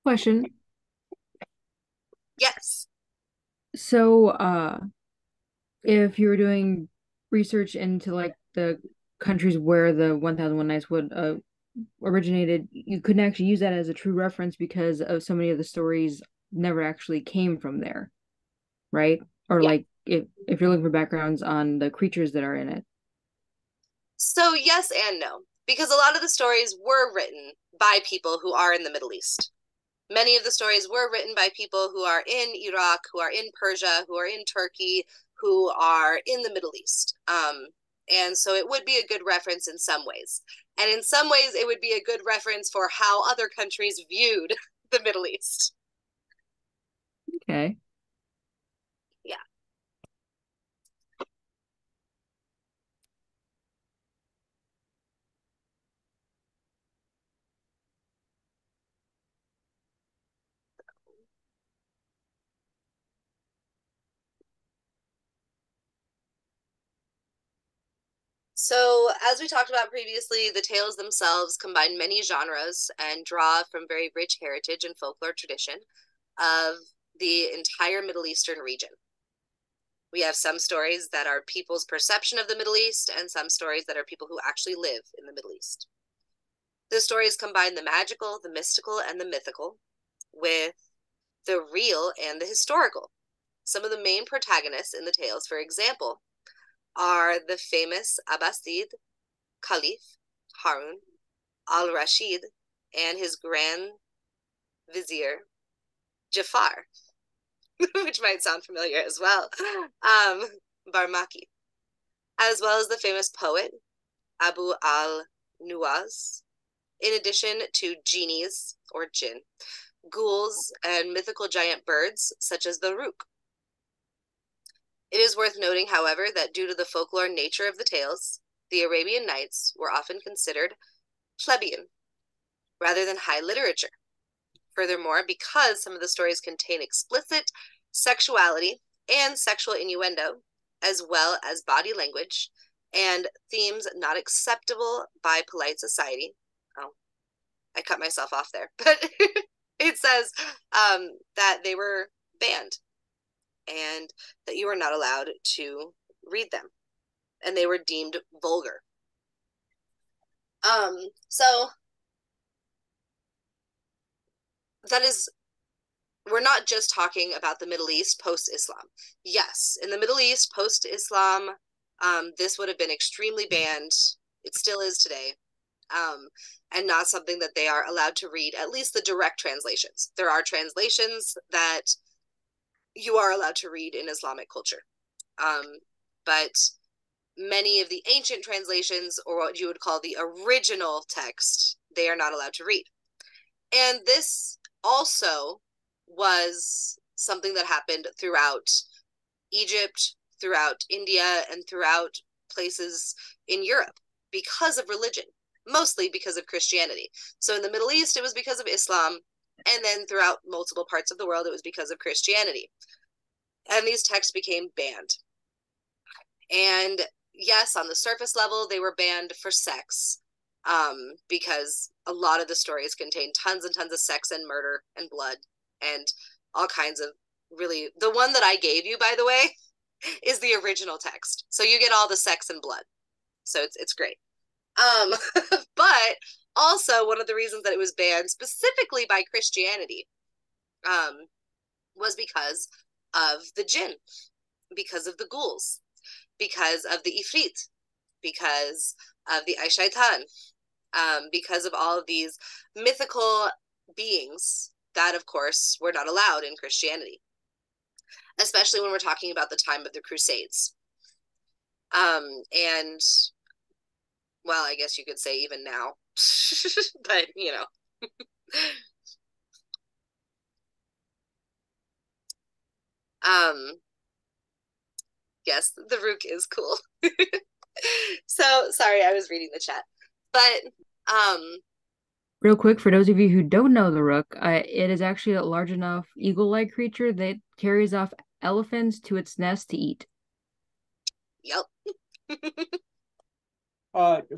Question. Yes. So, if you were doing research into like the countries where the 1001 Nights would originated, you couldn't actually use that as a true reference because of so many of the stories never actually came from there, right? Or Yeah. like if you're looking for backgrounds on the creatures that are in it. So yes and no, because a lot of the stories were written by people who are in the Middle East. Many of the stories were written by people who are in Iraq, who are in Persia, who are in Turkey, who are in the Middle East. And so it would be a good reference in some ways. And in some ways, it would be a good reference for how other countries viewed the Middle East. Okay. Yeah. So, as we talked about previously, the tales themselves combine many genres and draw from very rich heritage and folklore tradition of the entire Middle Eastern region. We have some stories that are people's perception of the Middle East and some stories that are people who actually live in the Middle East. The stories combine the magical, the mystical, and the mythical with the real and the historical. Some of the main protagonists in the tales, for example, are the famous Abbasid Caliph Harun al-Rashid and his grand vizier Jafar, which might sound familiar as well, Barmaki, as well as the famous poet Abu al-Nuwas, in addition to genies or jinn, ghouls, and mythical giant birds such as the rook. It is worth noting, however, that due to the folklore nature of the tales, the Arabian Nights were often considered plebeian rather than high literature. Furthermore, because some of the stories contain explicit sexuality and sexual innuendo, as well as body language and themes not acceptable by polite society. Oh, I cut myself off there, but it says that they were banned and that you were not allowed to read them, and they were deemed vulgar. So that is, we're not just talking about the Middle East post-Islam. Yes, in the Middle East post-Islam, this would have been extremely banned. It still is today. And not something that they are allowed to read, at least the direct translations. There are translations that you are allowed to read in Islamic culture. But many of the ancient translations, or what you would call the original text, they are not allowed to read. And this also was something that happened throughout Egypt, throughout India, and throughout places in Europe because of religion, mostly because of Christianity. So in the Middle East, it was because of Islam, and then throughout multiple parts of the world, it was because of Christianity. And these texts became banned. And yes, on the surface level, they were banned for sex, because a lot of the stories contain tons and tons of sex and murder and blood and all kinds of really. The one that I gave you, by the way, is the original text, so you get all the sex and blood. So it's great. But also one of the reasons that it was banned specifically by Christianity, was because of the jinn, because of the ghouls, because of the ifrit, because of the Aishaitan, because of all of these mythical beings that, of course, were not allowed in Christianity, especially when we're talking about the time of the Crusades. And, well, I guess you could say even now, but, you know. Yes, the Rook is cool. So sorry, I was reading the chat. But Real quick, for those of you who don't know the rook, it is actually a large enough eagle-like creature that carries off elephants to its nest to eat. yep.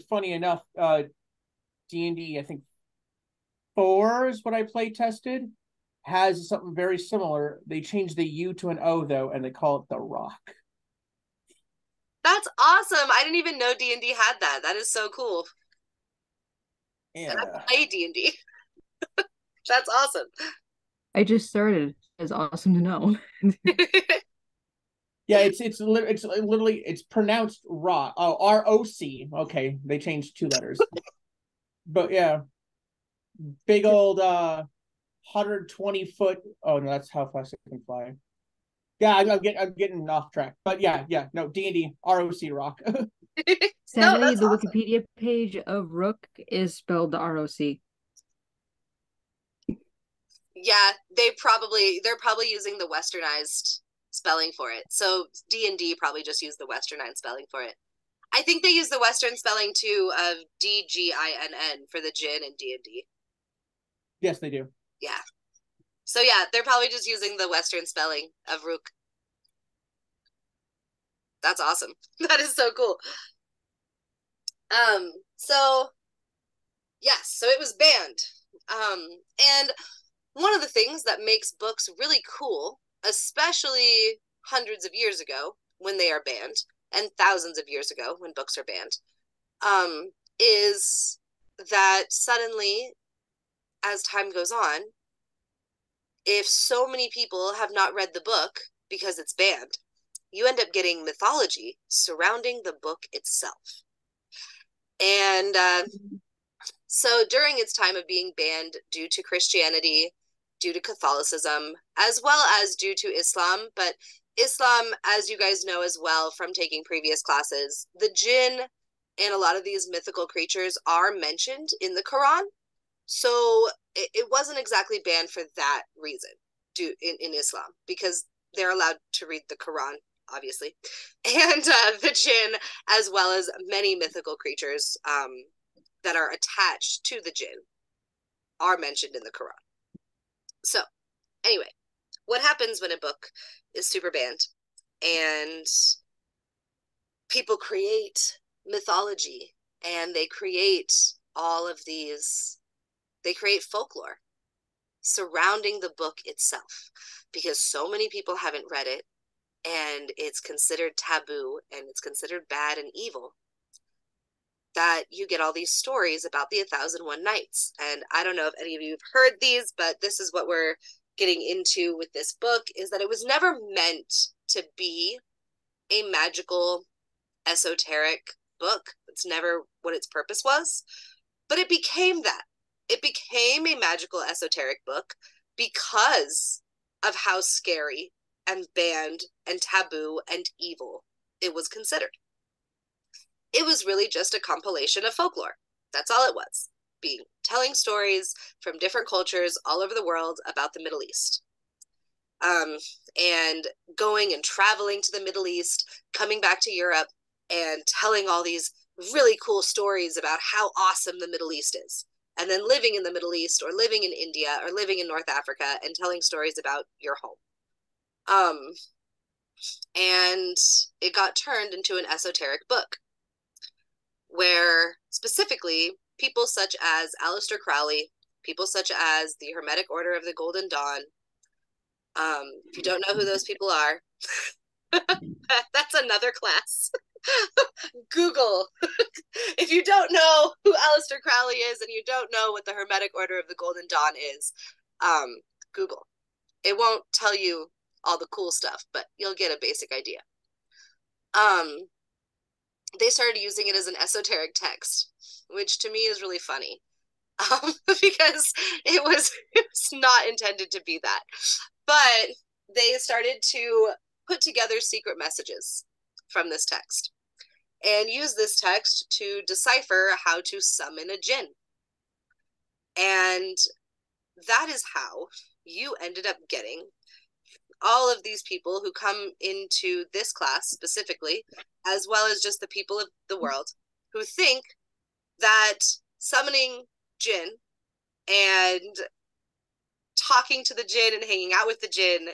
Funny enough, D&D, I think 4 is what I play tested, has something very similar. They changed the U to an O though, and they call it the Rock. That's awesome. I didn't even know D&D had that. That is so cool. And I Yeah. play D&D. That's awesome. I just started. It's awesome to know. Yeah, it's literally it's pronounced Rock. Oh, ROC. Okay, they changed 2 letters. But yeah, big old 120-foot. Oh no, that's how fast it can fly. Yeah, I'm getting off track. But yeah, no, D&D ROC Rock. No, Sadly, that's the awesome. Wikipedia page of rook is spelled ROC. Yeah, they're probably using the westernized spelling for it. So D&D probably just used the westernized spelling for it. I think they use the western spelling too of DGINN for the Jinn and D&D. Yes, they do. Yeah. So yeah, they're probably just using the western spelling of Rook. That's awesome. That is so cool. So yes, so it was banned. And one of the things that makes books really cool, especially hundreds of years ago when they are banned, and thousands of years ago when books are banned, is that suddenly, as time goes on, if so many people have not read the book because it's banned, you end up getting mythology surrounding the book itself. And so during its time of being banned due to Christianity, due to Catholicism, as well as due to Islam, but Islam, as you guys know as well from taking previous classes, the jinn and a lot of these mythical creatures are mentioned in the Quran. So it wasn't exactly banned for that reason in Islam, because they're allowed to read the Quran, obviously. And the jinn, as well as many mythical creatures that are attached to the jinn, are mentioned in the Quran. So, anyway, what happens when a book is super banned and people create mythology and they create all of these, they create folklore surrounding the book itself, because so many people haven't read it and it's considered taboo and it's considered bad and evil, that you get all these stories about the 1001 Nights. And I don't know if any of you have heard these, but this is what we're getting into with this book, is that it was never meant to be a magical, esoteric book. It's never what its purpose was, but it became that. It became a magical, esoteric book because of how scary and banned and taboo and evil it was considered. It was really just a compilation of folklore. That's all it was. Telling stories from different cultures all over the world about the Middle East. And going and traveling to the Middle East, coming back to Europe, and telling all these really cool stories about how awesome the Middle East is. And then living in the Middle East, or living in India, or living in North Africa, and telling stories about your home. And it got turned into an esoteric book, where specifically people such as Aleister Crowley, people such as the Hermetic Order of the Golden Dawn, if you don't know who those people are, that's another class. Google. If you don't know who Aleister Crowley is and you don't know what the Hermetic Order of the Golden Dawn is, Google. It won't tell you all the cool stuff, but you'll get a basic idea. They started using it as an esoteric text, which to me is really funny, because it was not intended to be that. But they started to put together secret messages from this text and use this text to decipher how to summon a jinn. And that is how you ended up getting all of these people who come into this class specifically, as well as just the people of the world, who think that summoning Jinn and talking to the Jinn and hanging out with the Jinn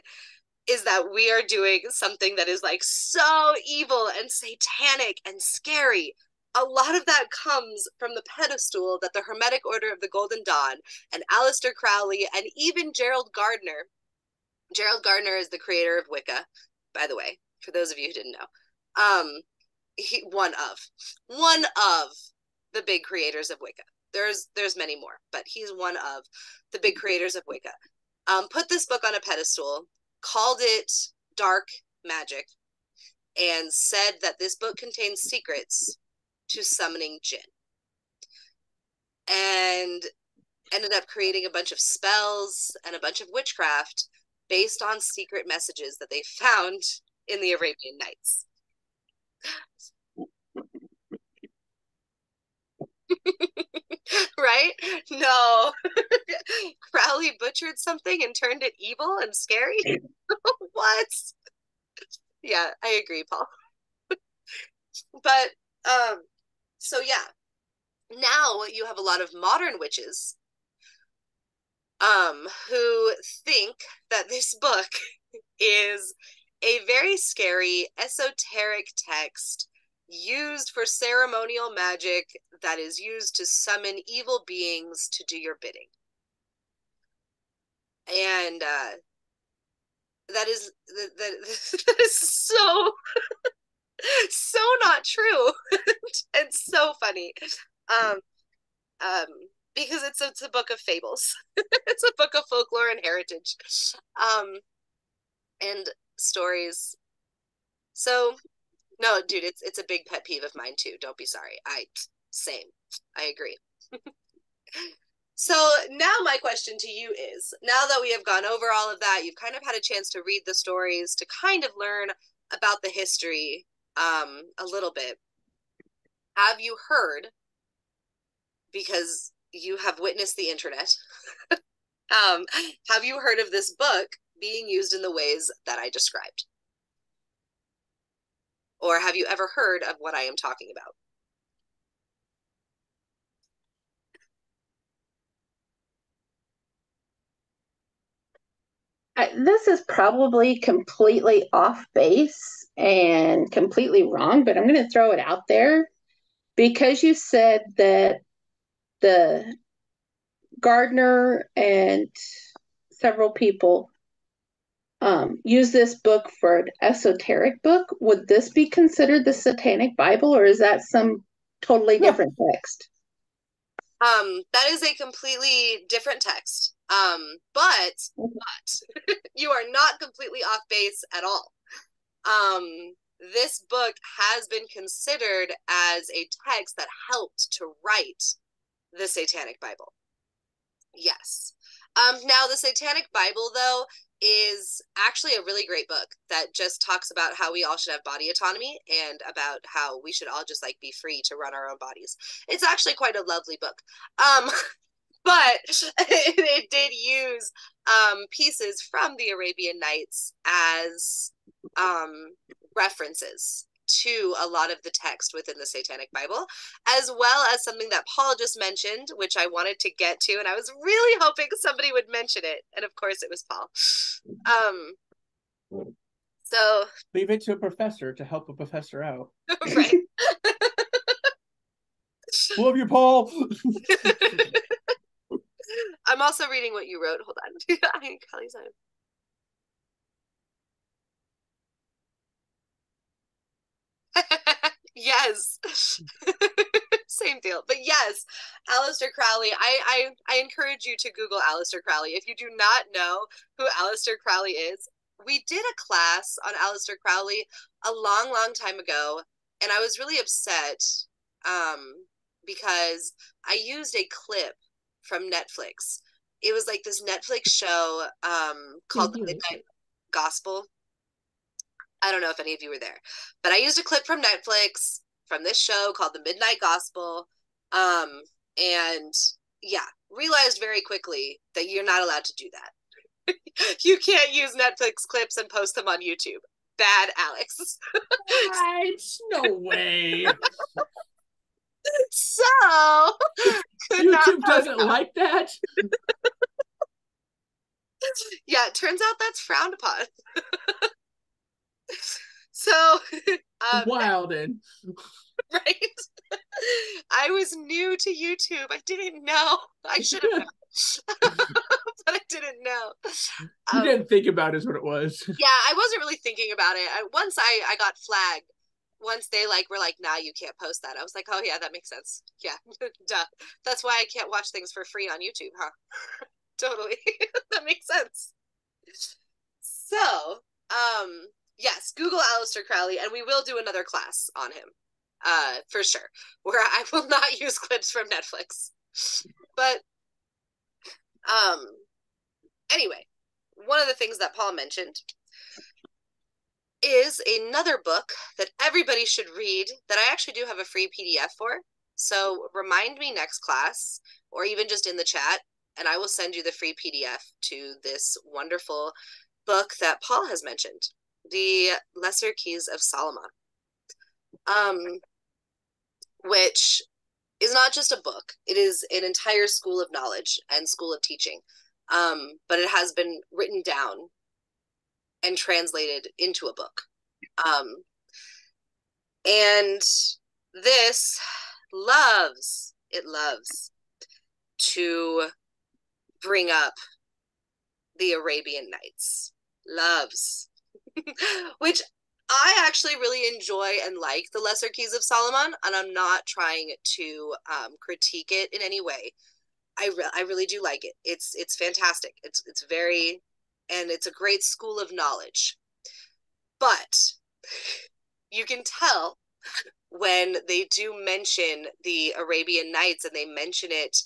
is that we are doing something that is like so evil and satanic and scary. A lot of that comes from the pedestal that the Hermetic Order of the Golden Dawn and Aleister Crowley and even Gerald Gardner is the creator of Wicca, by the way, for those of you who didn't know. One of the big creators of Wicca. There's many more, but he's one of the big creators of Wicca. Put this book on a pedestal, called it dark magic, and said that this book contains secrets to summoning Jinn. And ended up creating a bunch of spells and a bunch of witchcraft based on secret messages that they found in the Arabian Nights. Right? No. Crowley butchered something and turned it evil and scary? What? Yeah, I agree, Paul. But so yeah, now you have a lot of modern witches who think that this book is a very scary esoteric text used for ceremonial magic that is used to summon evil beings to do your bidding. And that is so so not true and so funny. Um, because it's a book of fables. It's a book of folklore and heritage, and stories. So no, dude, it's a big pet peeve of mine too. Don't be sorry. Same. I agree. So now my question to you is, now that we have gone over all of that, you've kind of had a chance to read the stories, to kind of learn about the history a little bit. Have you heard, because you have witnessed the internet, have you heard of this book being used in the ways that I described? Or have you ever heard of what I am talking about? This is probably completely off base and completely wrong, but I'm going to throw it out there because you said that the Gardner and several people use this book for an esoteric book. Would this be considered the Satanic Bible, or is that some totally different text? That is a completely different text. But you are not completely off base at all. This book has been considered as a text that helped to write the Satanic Bible. Yes. Now the Satanic Bible, though, is actually a really great book that just talks about how we all should have body autonomy and about how we should all just like be free to run our own bodies. It's actually quite a lovely book. But it did use pieces from the Arabian Nights as references to a lot of the text within the Satanic Bible, as well as something that Paul just mentioned, which I wanted to get to, and I was really hoping somebody would mention it, and of course it was Paul. So leave it to a professor to help a professor out. Right. Love you, Paul. I'm also reading what you wrote. Hold on. Kelly's on. Yes. Same deal. But yes, Aleister Crowley. I encourage you to Google Aleister Crowley. If you do not know who Aleister Crowley is, we did a class on Aleister Crowley a long, long time ago, and I was really upset because I used a clip from Netflix. It was like this Netflix show called The Midnight Gospel. I don't know if any of you were there, but I used a clip from Netflix from this show called The Midnight Gospel. And yeah, realized very quickly that you're not allowed to do that. You can't use Netflix clips and post them on YouTube. Bad, Alex. What? No way. So, could not YouTube post doesn't them. like that. Yeah, it turns out that's frowned upon. So, Wild and right? I was new to YouTube. I didn't know. I should have known, but I didn't know. you didn't think about it is what it was. Yeah, I wasn't really thinking about it. Once I got flagged, once they like were like, nah, you can't post that. I was like, oh yeah, that makes sense. Yeah, duh. That's why I can't watch things for free on YouTube, huh? Totally. That makes sense. So, yes, Google Aleister Crowley, and we will do another class on him, for sure, where I will not use clips from Netflix. But, anyway, one of the things that Paul mentioned is another book that everybody should read that I actually do have a free PDF for. So remind me next class, or even just in the chat, and I will send you the free PDF to this wonderful book that Paul has mentioned, The Lesser Keys of Solomon, which is not just a book. It is an entire school of knowledge and school of teaching, but it has been written down and translated into a book. And this loves to bring up the Arabian Nights. Loves. Which I actually really enjoy and like the Lesser Keys of Solomon, and I'm not trying to critique it in any way. I really do like it. It's fantastic. It's very, and it's a great school of knowledge. But you can tell when they do mention the Arabian Nights, and they mention it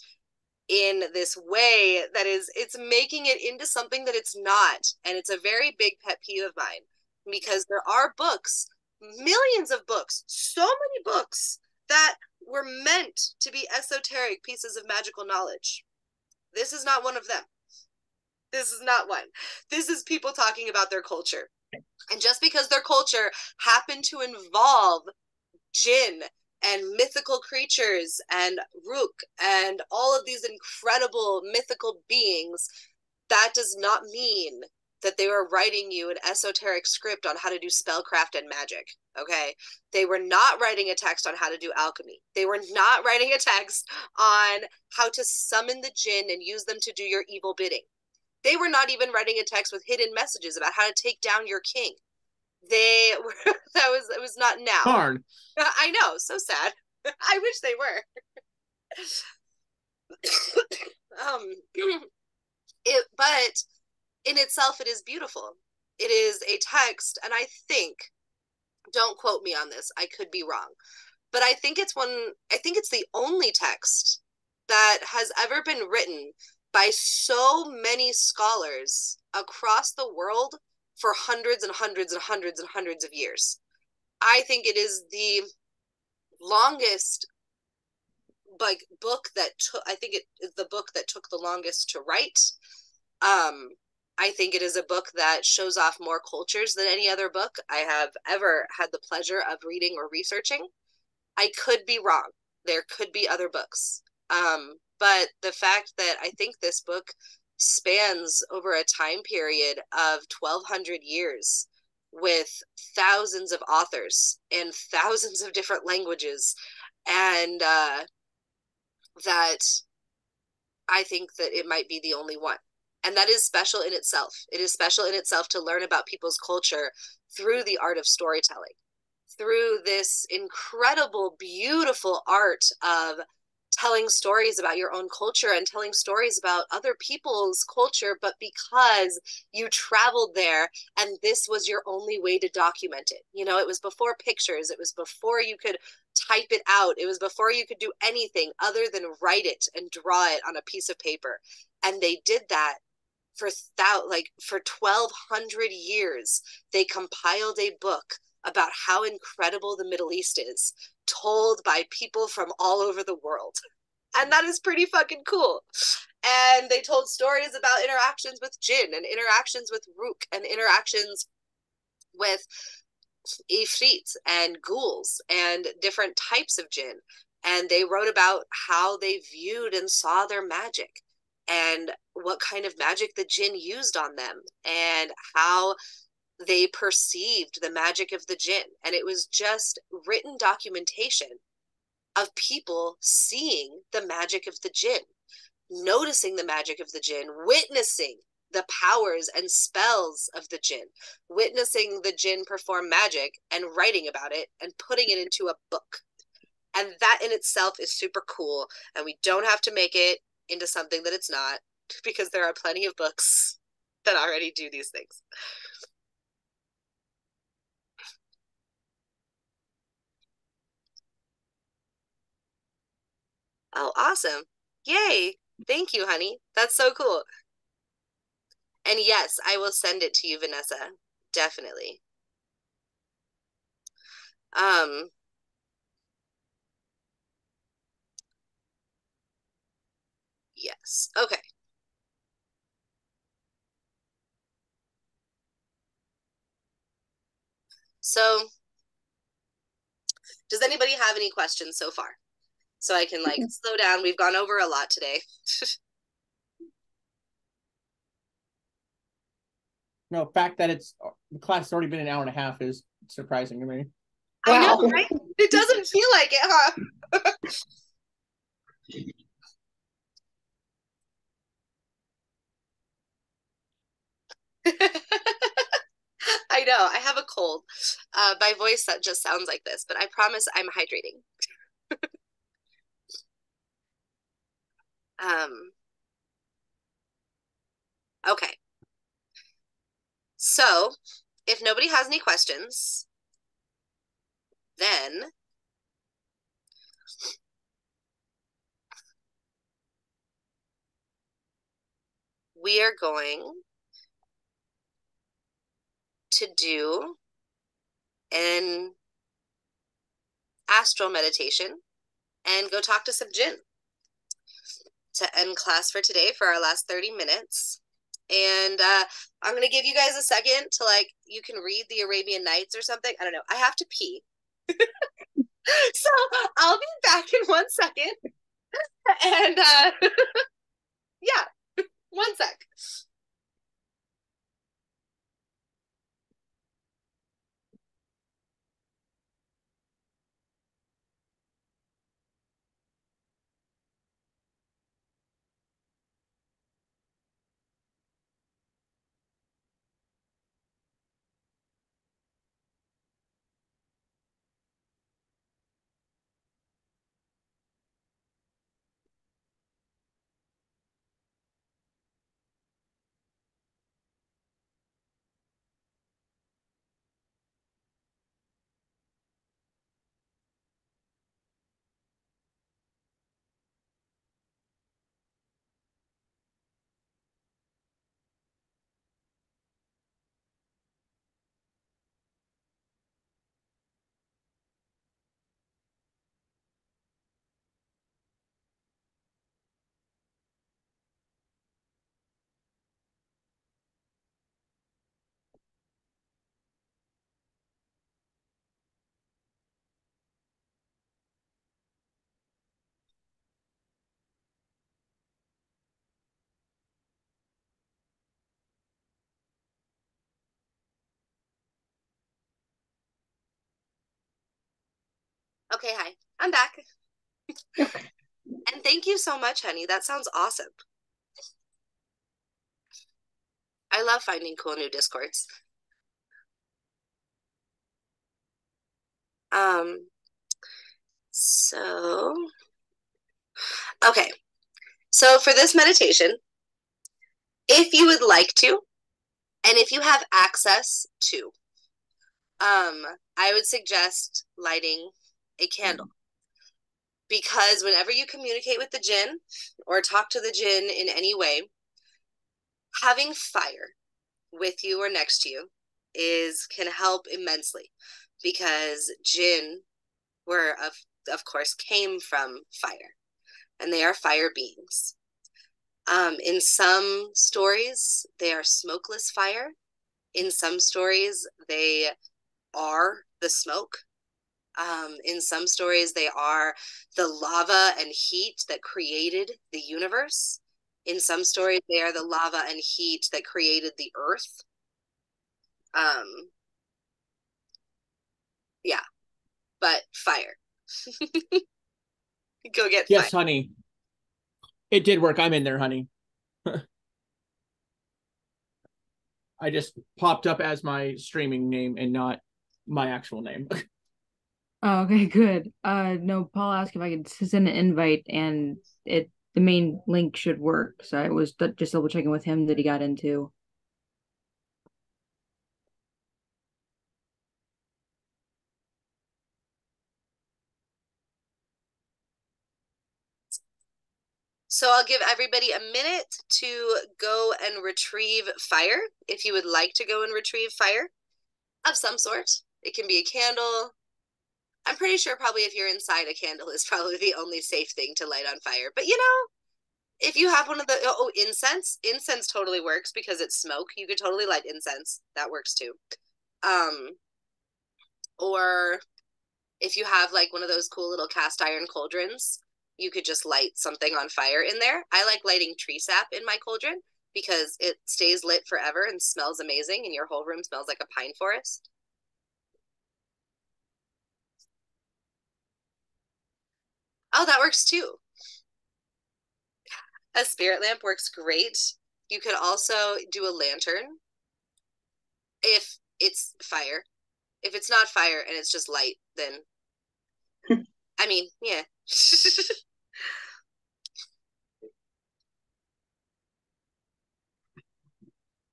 in this way that is, it's making it into something that it's not. And it's a very big pet peeve of mine, because there are books, millions of books, so many books that were meant to be esoteric pieces of magical knowledge. This is not one of them. This is not one. This is people talking about their culture. And just because their culture happened to involve jinn and mythical creatures and rook and all of these incredible mythical beings, that does not mean that they were writing you an esoteric script on how to do spellcraft and magic. Okay, they were not writing a text on how to do alchemy. They were not writing a text on how to summon the jinn and use them to do your evil bidding. They were not even writing a text with hidden messages about how to take down your king. They were, it was not now. Darn. I know, so sad. I wish they were. But in itself, it is beautiful. It is a text, and I think, don't quote me on this, I could be wrong, but I think it's the only text that has ever been written by so many scholars across the world for hundreds and hundreds and hundreds and hundreds of years. I think it is the longest book that took, I think it is the book that took the longest to write. I think it is a book that shows off more cultures than any other book I have ever had the pleasure of reading or researching. I could be wrong. There could be other books. But the fact that I think this book spans over a time period of 1,200 years with thousands of authors and thousands of different languages, and that I think that it might be the only one. And that is special in itself. It is special in itself to learn about people's culture through the art of storytelling, through this incredible, beautiful art of telling stories about your own culture and telling stories about other people's culture, but because you traveled there and this was your only way to document it. You know, it was before pictures, it was before you could type it out, it was before you could do anything other than write it and draw it on a piece of paper. And they did that for 1,200 years. They compiled a book about how incredible the Middle East is, told by people from all over the world. And that is pretty fucking cool. And they told stories about interactions with jinn and interactions with rook and interactions with ifrits and ghouls and different types of jinn. And they wrote about how they viewed and saw their magic and what kind of magic the jinn used on them and how they perceived the magic of the jinn. And it was just written documentation of people seeing the magic of the jinn, noticing the magic of the jinn, witnessing the powers and spells of the jinn, witnessing the jinn perform magic and writing about it and putting it into a book. And that in itself is super cool. And we don't have to make it into something that it's not, because there are plenty of books that already do these things. Oh, awesome. Yay. Thank you, honey. That's so cool. And yes, I will send it to you, Vanessa. Definitely. Um, yes. Okay. So, does anybody have any questions so far? So I can like slow down. We've gone over a lot today. No, the fact that the class has already been an hour and a half is surprising to me. I know, Wow. right? It doesn't feel like it, huh? I know. I have a cold. My voice that just sounds like this, but I promise I'm hydrating. Okay. So, if nobody has any questions, then we are going to do an astral meditation and go talk to some jinn to end class for today for our last 30 minutes. And I'm going to give you guys a second to like, you can read the Arabian Nights or something. I don't know. I have to pee. So I'll be back in 1 second. And yeah, 1 sec. Okay, hi. I'm back. Okay. And thank you so much, honey. That sounds awesome. I love finding cool new discords. Um, so, okay. So for this meditation, if you would like to, and if you have access to, I would suggest lighting a candle. Because whenever you communicate with the jinn or talk to the jinn in any way, having fire with you or next to you can help immensely, because jinn were of course came from fire. and they are fire beings. In some stories, they are smokeless fire. In some stories, they are the smoke. In some stories, they are the lava and heat that created the universe. In some stories, they are the lava and heat that created the earth. Yeah, but fire. Go get fire. Yes, honey. It did work. I'm in there, honey. I just popped up as my streaming name and not my actual name. Oh, okay, good. No, Paul asked if I could send an invite, and the main link should work. So I was just double checking with him that he got into. So I'll give everybody a minute to go and retrieve fire. If you would like to go and retrieve fire of some sort, it can be a candle. I'm pretty sure probably if you're inside, a candle is probably the only safe thing to light on fire. But you know, if you have one of the, incense totally works because it's smoke. You could totally light incense. That works too. Or if you have like one of those cool little cast iron cauldrons, you could just light something on fire in there. I like lighting tree sap in my cauldron because it stays lit forever and smells amazing, and your whole room smells like a pine forest. Oh, that works too. A spirit lamp works great. You could also do a lantern if it's fire. If it's not fire and it's just light, then I mean, yeah.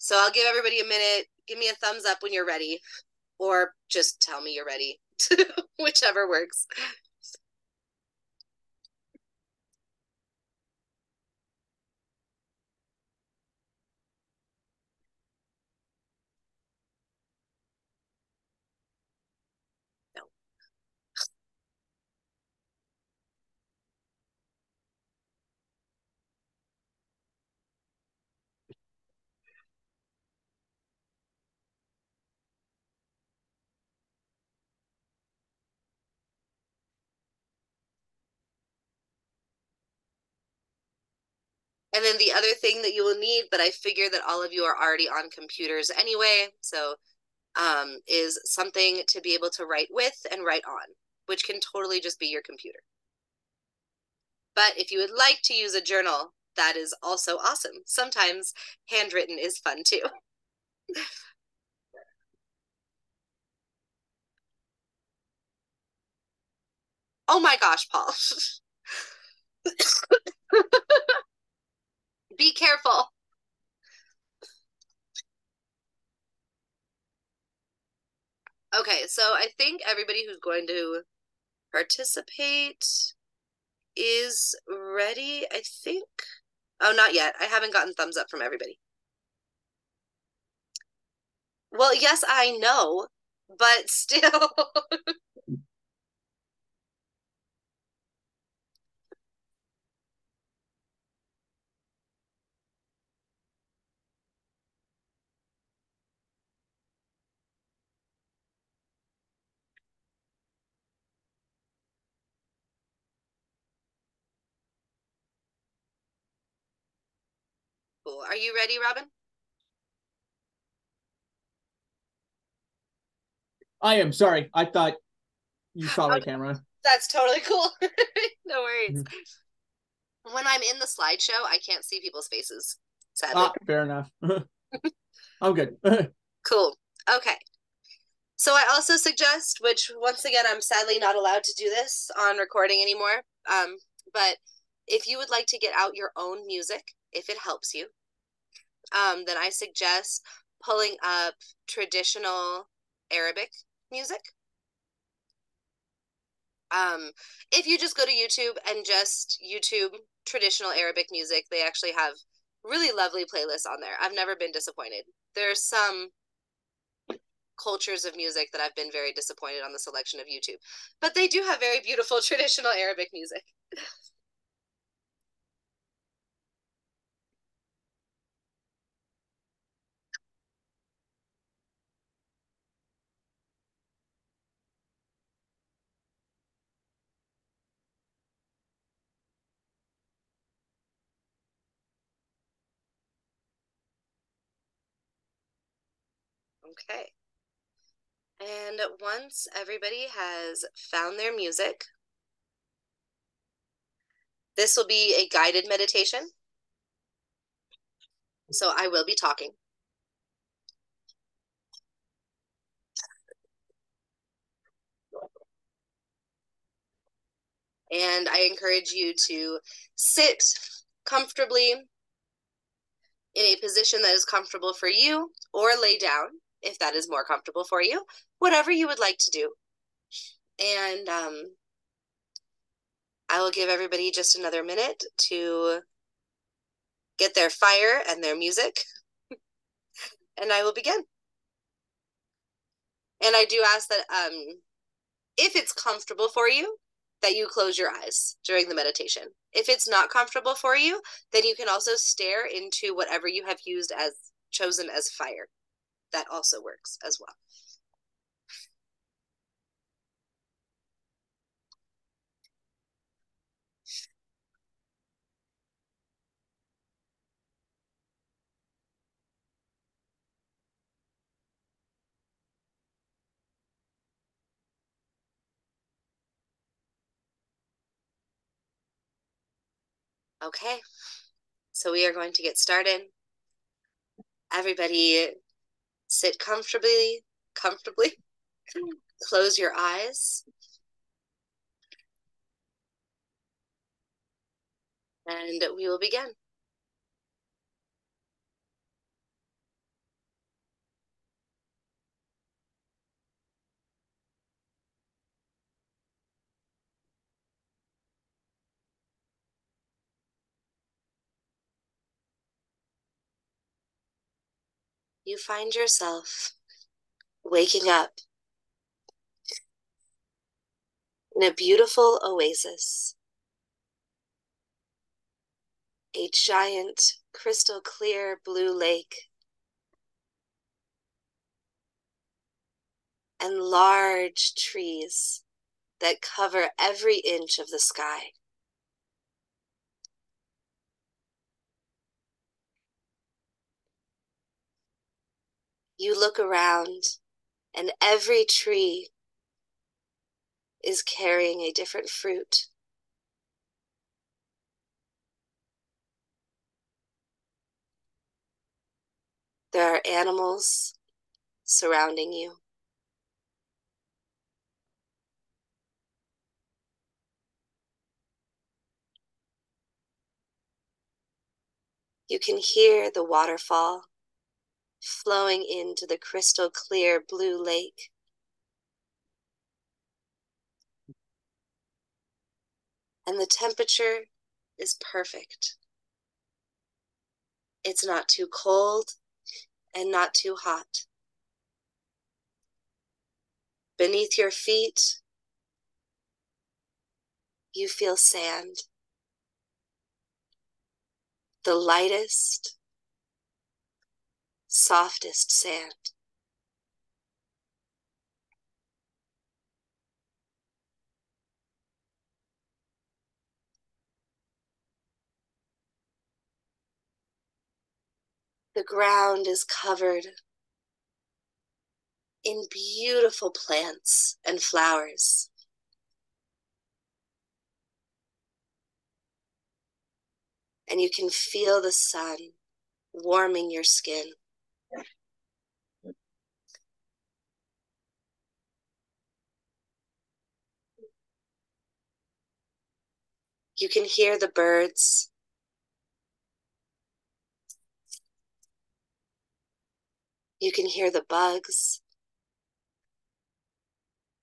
So I'll give everybody a minute. Give me a thumbs up when you're ready, or just tell me you're ready. Whichever works. No. And then the other thing that you will need, but I figure that all of you are already on computers anyway, so is something to be able to write with and write on, which can totally just be your computer. But if you would like to use a journal, that is also awesome. Sometimes handwritten is fun too. Oh my gosh, Paul. Be careful. Okay, so I think everybody who's going to participate is ready, I think. Oh, not yet. I haven't gotten thumbs up from everybody. Well, yes, I know, but still. Cool. Are you ready, Robin? I am sorry. I thought you saw my Okay, camera. that's totally cool. No worries. When I'm in the slideshow, I can't see people's faces, sadly. Fair enough. I'm good. Cool. Okay. So I also suggest, which once again, I'm sadly not allowed to do this on recording anymore, but if you would like to get out your own music, if it helps you, then I suggest pulling up traditional Arabic music. If you just go to YouTube and just YouTube traditional Arabic music, they actually have really lovely playlists on there. I've never been disappointed. There's some cultures of music that I've been very disappointed on the selection of YouTube, but they do have very beautiful traditional Arabic music. Okay. And once everybody has found their music, this will be a guided meditation. So I will be talking. And I encourage you to sit comfortably in a position that is comfortable for you, or lay down if that is more comfortable for you, whatever you would like to do. And I will give everybody just another minute to get their fire and their music, and I will begin. And I do ask that if it's comfortable for you, that you close your eyes during the meditation. If it's not comfortable for you, then you can also stare into whatever you have chosen as fire. That also works as well. Okay, so we are going to get started. Everybody sit comfortably, close your eyes, and we will begin. You find yourself waking up in a beautiful oasis, a giant crystal clear blue lake, and large trees that cover every inch of the sky. You look around, and every tree is carrying a different fruit. There are animals surrounding you. You can hear the waterfall flowing into the crystal clear blue lake. And the temperature is perfect. It's not too cold and not too hot. Beneath your feet, you feel sand, the lightest, softest sand. The ground is covered in beautiful plants and flowers. And you can feel the sun warming your skin. You can hear the birds. You can hear the bugs.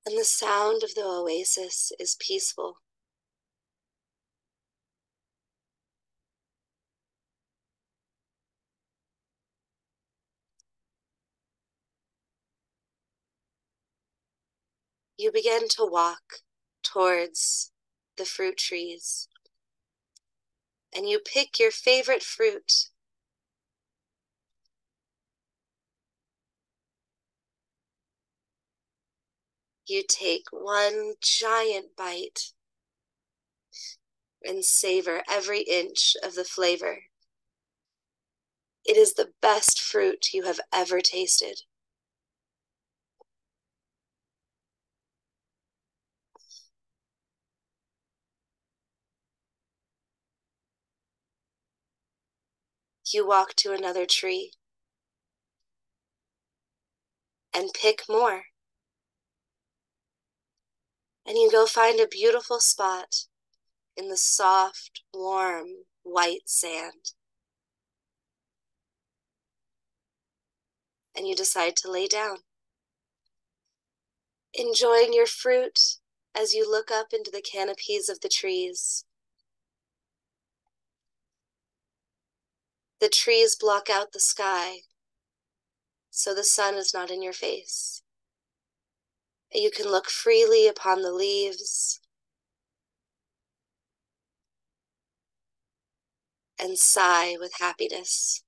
And the sound of the oasis is peaceful. You begin to walk towards the fruit trees, and you pick your favorite fruit. You take one giant bite and savor every inch of the flavor. It is the best fruit you have ever tasted. You walk to another tree and pick more. And you go find a beautiful spot in the soft, warm, white sand. And you decide to lay down, enjoying your fruit as you look up into the canopies of the trees. The trees block out the sky, so the sun is not in your face. You can look freely upon the leaves and sigh with happiness.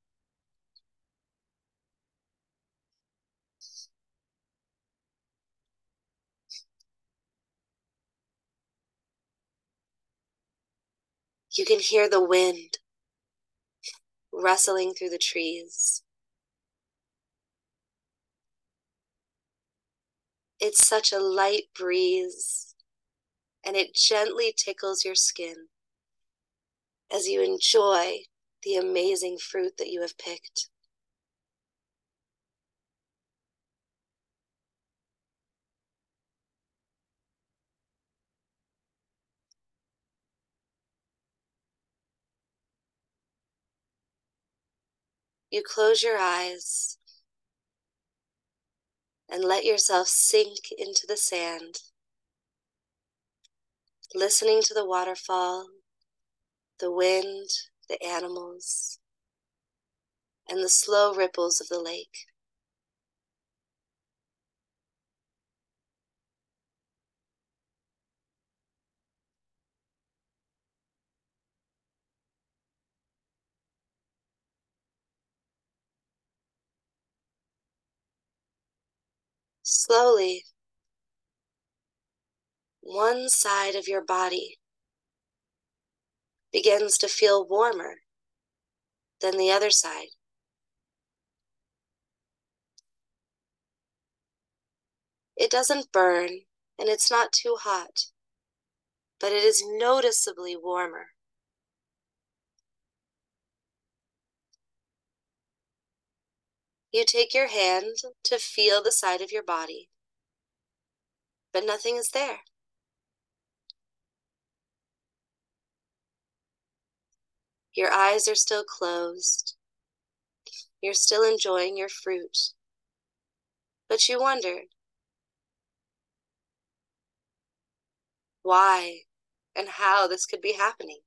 You can hear the wind rustling through the trees. It's such a light breeze, and it gently tickles your skin as you enjoy the amazing fruit that you have picked. You close your eyes and let yourself sink into the sand, listening to the waterfall, the wind, the animals, and the slow ripples of the lake. Slowly, one side of your body begins to feel warmer than the other side. It doesn't burn, and it's not too hot, but it is noticeably warmer. You take your hand to feel the side of your body, but nothing is there. Your eyes are still closed. You're still enjoying your fruit, but you wonder why and how this could be happening.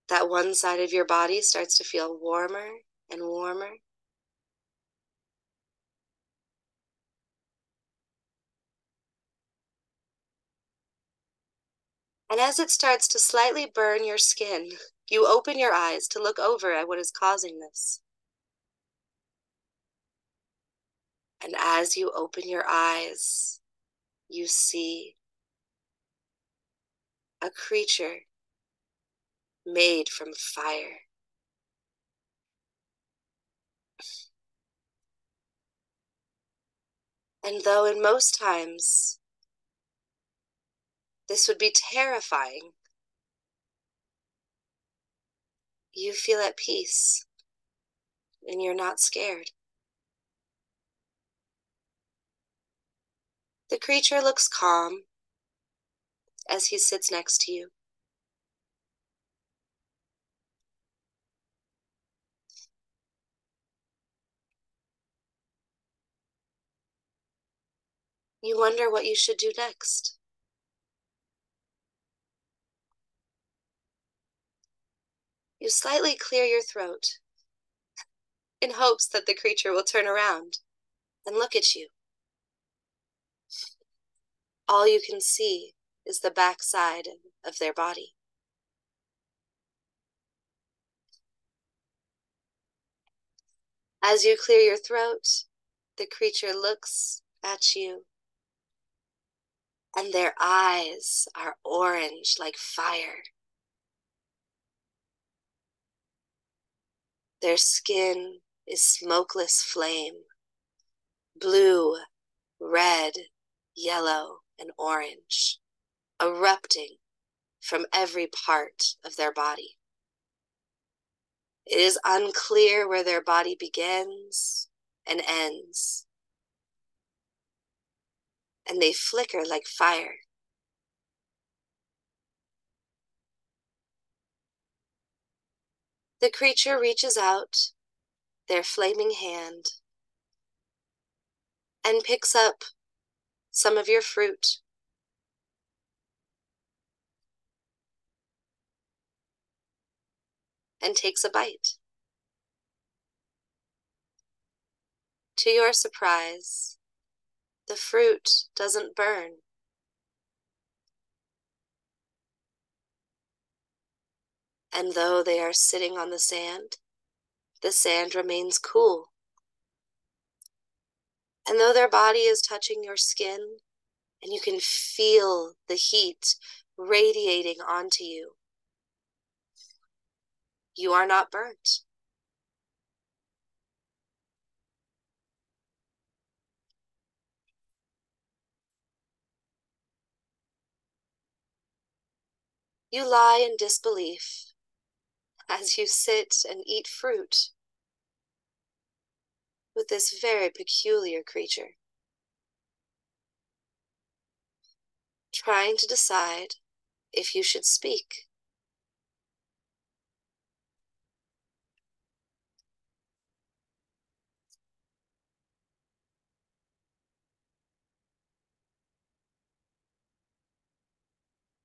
That one side of your body starts to feel warmer and warmer. And as it starts to slightly burn your skin, you open your eyes to look over at what is causing this. And as you open your eyes, you see a creature made from fire. And though in most times this would be terrifying, you feel at peace and you're not scared. The creature looks calm as he sits next to you. You wonder what you should do next. You slightly clear your throat in hopes that the creature will turn around and look at you. All you can see is the backside of their body. As you clear your throat, the creature looks at you, and their eyes are orange like fire. Their skin is smokeless flame, blue, red, yellow, and orange, erupting from every part of their body. It is unclear where their body begins and ends, and they flicker like fire. The creature reaches out their flaming hand and picks up some of your fruit and takes a bite. To your surprise, the fruit doesn't burn. And though they are sitting on the sand remains cool. And though their body is touching your skin, and you can feel the heat radiating onto you, you are not burnt. You lie in disbelief as you sit and eat fruit with this very peculiar creature, trying to decide if you should speak.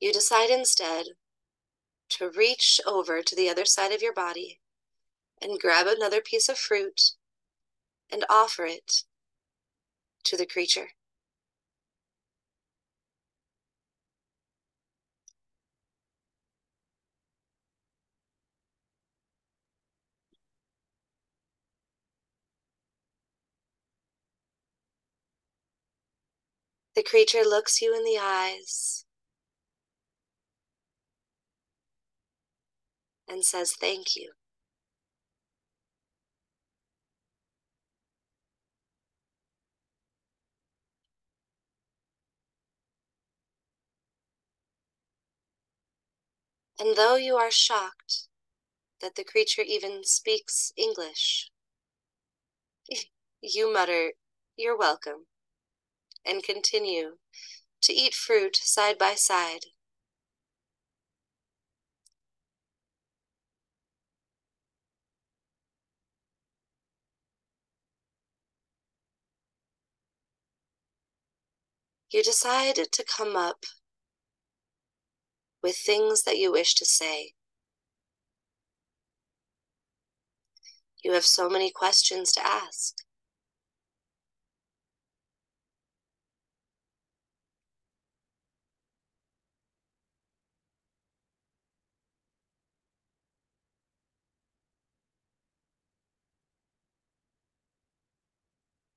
You decide instead to reach over to the other side of your body and grab another piece of fruit and offer it to the creature. The creature looks you in the eyes and says thank you. And though you are shocked that the creature even speaks English, you mutter, "You're welcome," and continue to eat fruit side by side. You decide to come up with things that you wish to say. You have so many questions to ask.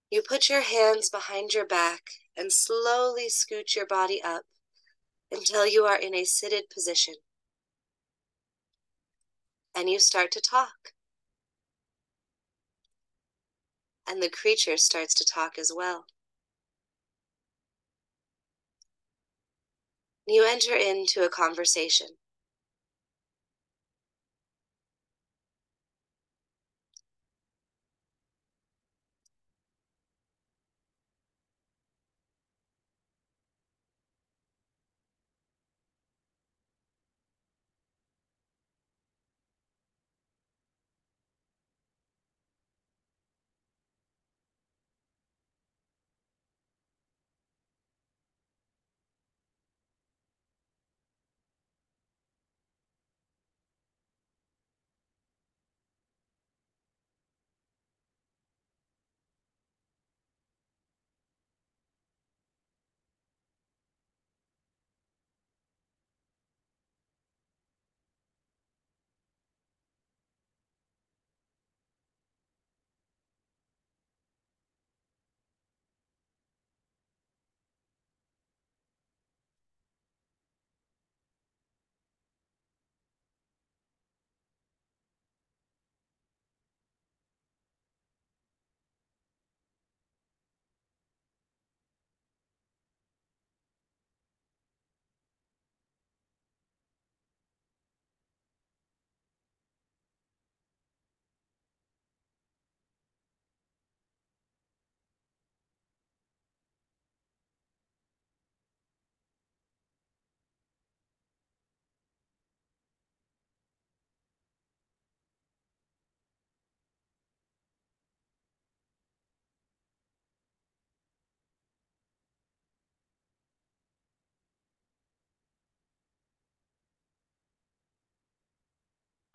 You put your hands behind your back and slowly scoot your body up until you are in a seated position. And you start to talk. And the creature starts to talk as well. You enter into a conversation.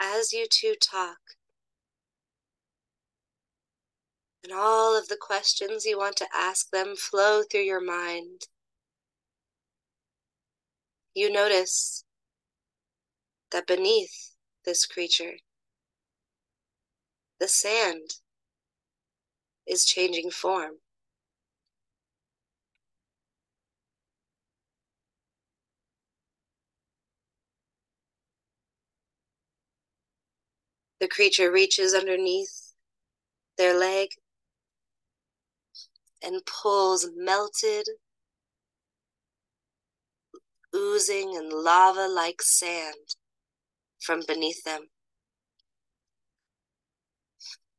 as you two talk, and all of the questions you want to ask them flow through your mind, you notice that beneath this creature, the sand is changing form. The creature reaches underneath their leg and pulls melted, oozing and lava-like sand from beneath them.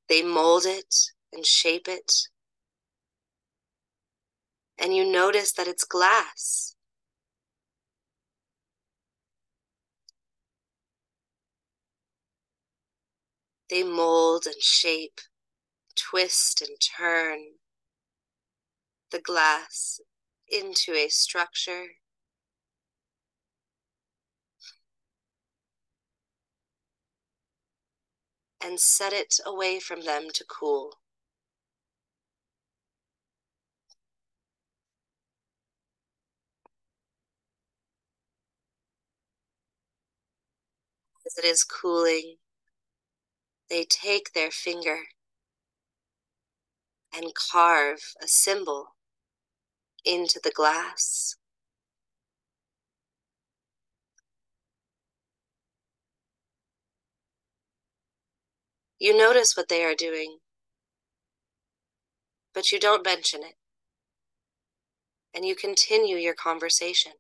They mold it and shape it, and you notice that it's glass. They mold and shape, twist and turn the glass into a structure and set it away from them to cool. As it is cooling, they take their finger and carve a symbol into the glass. You notice what they are doing, but you don't mention it, and you continue your conversation.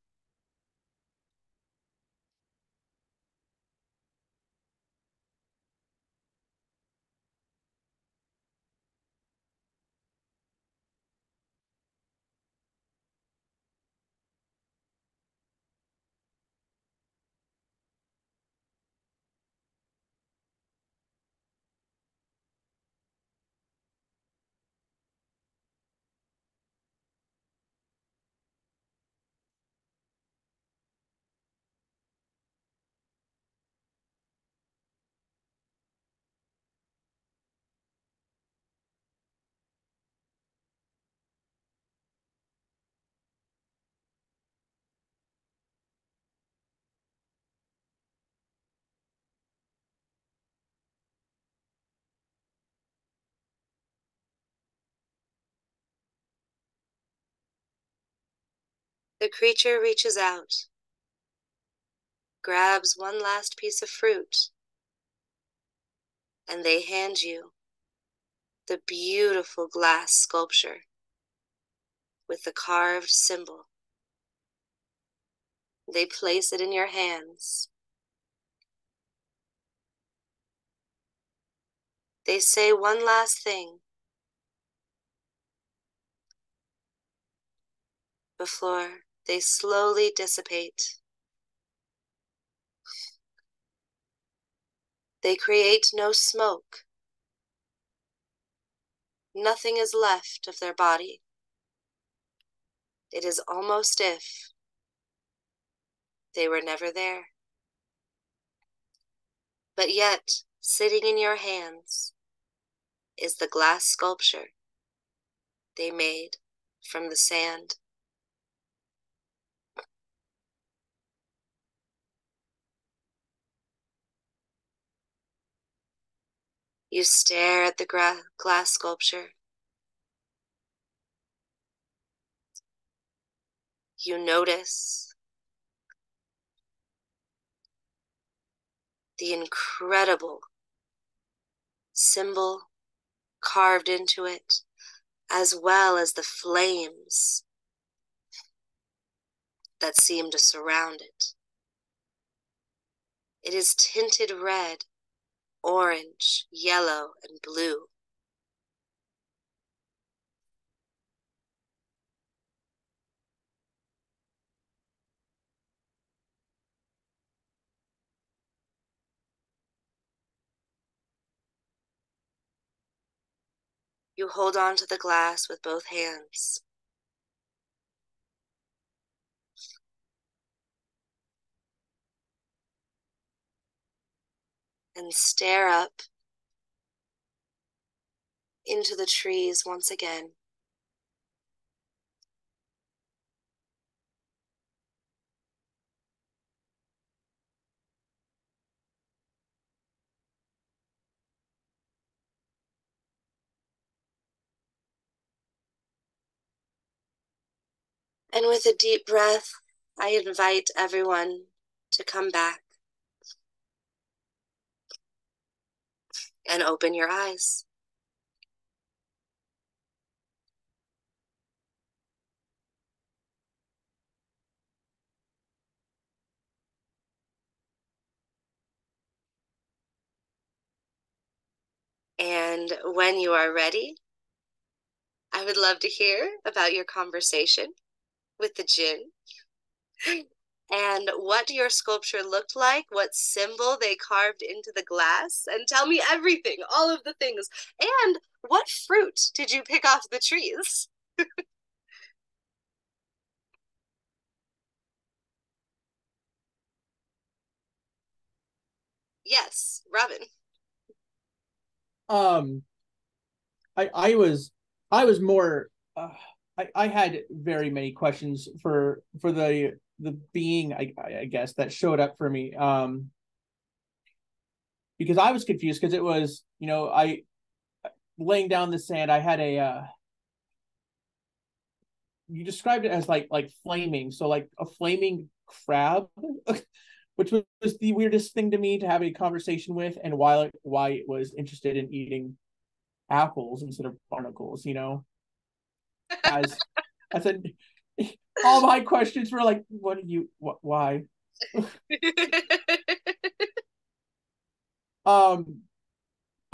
The creature reaches out, grabs one last piece of fruit, and they hand you the beautiful glass sculpture with the carved symbol. They place it in your hands. They say one last thing before they slowly dissipate. They create no smoke. Nothing is left of their body. It is almost if they were never there. But yet, sitting in your hands is the glass sculpture they made from the sand. You stare at the glass sculpture. You notice the incredible symbol carved into it, as well as the flames that seem to surround it. It is tinted red, orange, yellow, and blue. You hold on to the glass with both hands. and stare up into the trees once again. And with a deep breath, I invite everyone to come back and open your eyes. And when you are ready, I would love to hear about your conversation with the Jinn and what your sculpture looked like, what symbol they carved into the glass, and tell me everything, all of the things. And what fruit did you pick off the trees? Yes, Robin. Um, I was more I had very many questions for the being I guess that showed up for me because I was confused because it was I laying down the sand I had a you described it as like flaming, so like a flaming crab which was the weirdest thing to me to have a conversation with, and why it was interested in eating apples instead of barnacles, as I said, all my questions were like, why? um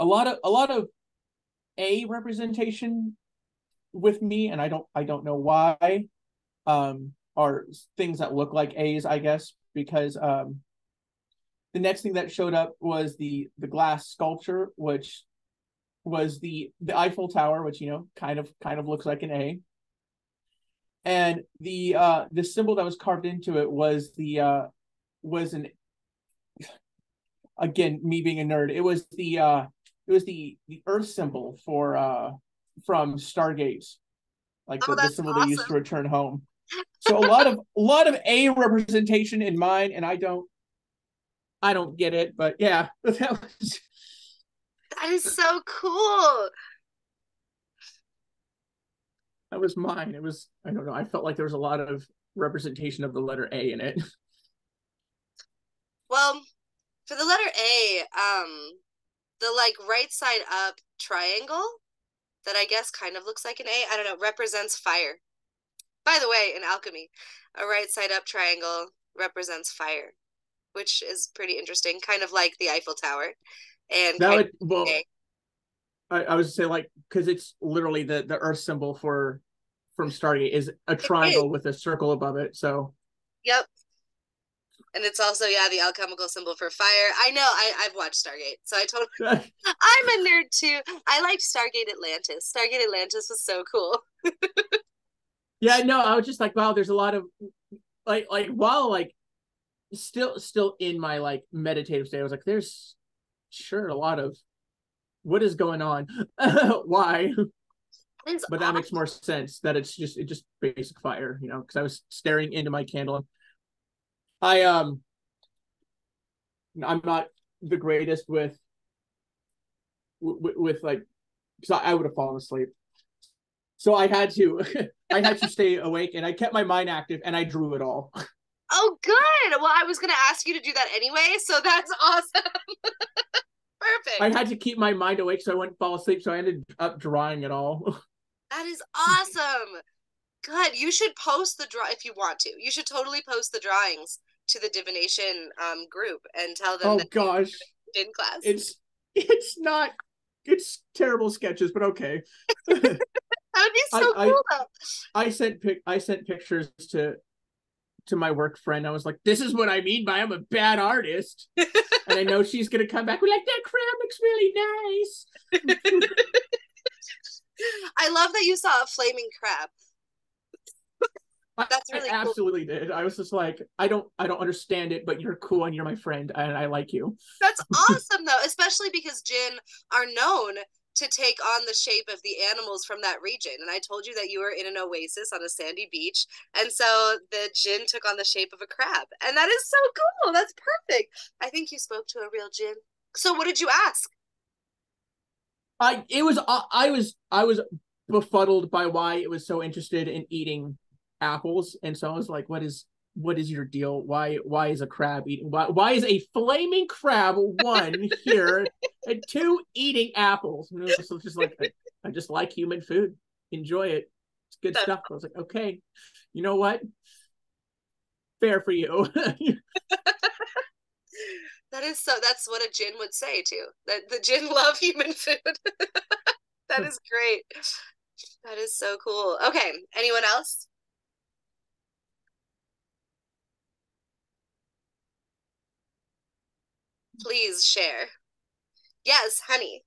a lot of a representation with me, and I don't know why, are things that look like A's, I guess, because the next thing that showed up was the glass sculpture, which was the Eiffel Tower, which kind of looks like an A. And the symbol that was carved into it was an, again, me being a nerd, it was the Earth symbol for from Stargate, like Oh, the that's symbol they used to awesome. return home. So a lot of A representation in mine, and I don't get it, but yeah, That is so cool. that was mine. It was, I don't know, I felt like there was a lot of representation of the letter A in it. Well, for the letter A, the like right side up triangle that I guess kind of looks like an A, I don't know, represents fire. By the way, in alchemy, a right side up triangle represents fire, which is pretty interesting, kind of like the Eiffel Tower and That kind would, of well, A. I was say, like, because it's literally the Earth symbol for from Stargate is a It is. triangle with a circle above it. So Yep. And it's also, yeah, the alchemical symbol for fire. I know, I've watched Stargate, so I totally I'm a nerd too. I liked Stargate Atlantis. Stargate Atlantis was so cool. yeah, no, I was just like, wow, there's a lot of like while like still in my like meditative state, I was like, there's sure a lot of what is going on, why, It's but that makes more sense that it's just basic fire, because I was staring into my candle. I I'm not the greatest with like, because I would have fallen asleep. So I had to I had to stay awake, and I kept my mind active, and I drew it all. Oh, good. Well, I was going to ask you to do that anyway, so that's awesome. I Perfect. had to keep my mind awake so I wouldn't fall asleep. So I ended up drawing it all. That is awesome. Good. You should post the draw if you want to. You should totally post the drawings to the DiviNation group and tell them Oh that you gosh, did in class. it's not it's terrible sketches, but okay. That would be I so I cool though. I sent pictures to my work friend. I was like, this is what I mean by I'm a bad artist. And I know she's gonna come back with like, that crab looks really nice. I love that you saw a flaming crab. I really cool. absolutely did. I was just like, I don't understand it, but you're cool and you're my friend and I like you. That's awesome though, especially because Jinn are known to take on the shape of the animals from that region. And I told you that you were in an oasis on a sandy beach. And so the Jinn took on the shape of a crab. And that is so cool. That's perfect. I think you spoke to a real Jinn. So what did you ask? I was befuddled by why it was so interested in eating apples, and so I was like, what is your deal? Why is a crab eating? Why is a flaming crab one here and two eating apples? And it was just like I just like human food. Enjoy it. It's good That's stuff. I was like, okay, you know what? Fair for you. that is so that's what a Jinn would say too. That the Jinn love human food. That is great. That is so cool. Okay, anyone else? Please share. Yes, honey.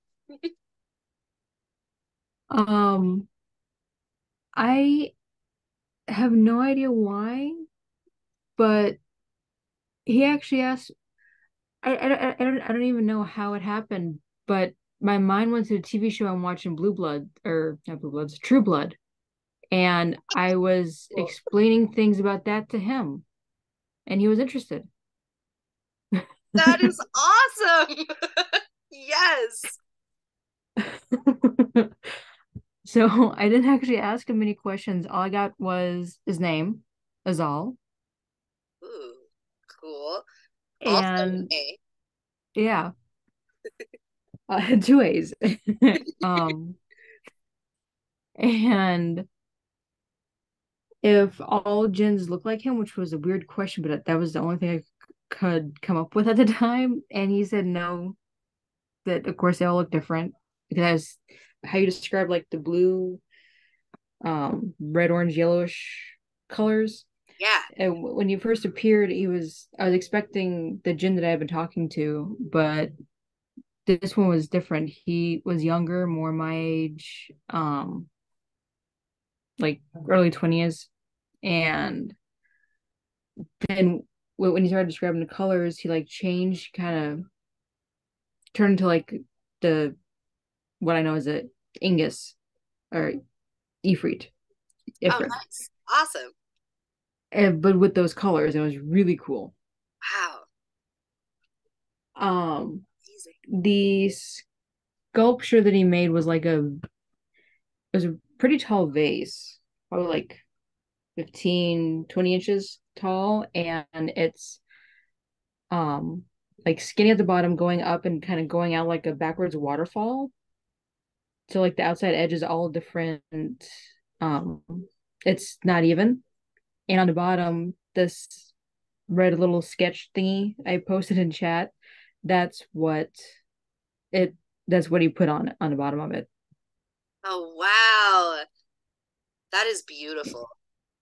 Um, I have no idea why, but he actually asked. I don't even know how it happened, but my mind went to the TV show I'm watching, Blue Blood, or not Blue Bloods, True Blood, and I was Cool. explaining things about that to him, and he was interested. That is awesome. Yes. So I didn't actually ask him any questions. All I got was his name, Azal, Ooh, cool. Also an and A. yeah, two A's. um, and if all jinns look like him, which was a weird question, but that was the only thing I could come up with at the time. And he said no, that of course they all look different because how you describe like the blue, red, orange, yellowish colors. Yeah. And when he first appeared, I was expecting the Jinn that I had been talking to, but this one was different. He was younger, more my age, like early 20s. And then when he started describing the colors, he like changed, kind of turned into like the what I know as a Ingus or Ifrit. Oh, Ifrit. nice. Awesome. But with those colors, it was really cool. Wow. Um, Amazing. the sculpture that he made was like it was a pretty tall vase, probably like 15, 20 inches tall, and it's like skinny at the bottom, going up and kind of going out like a backwards waterfall. So like the outside edge is all different. Um, it's not even. And on the bottom, this red little sketch thingy I posted in chat, that's what it that's what he put on the bottom of it. Oh, wow. That is beautiful.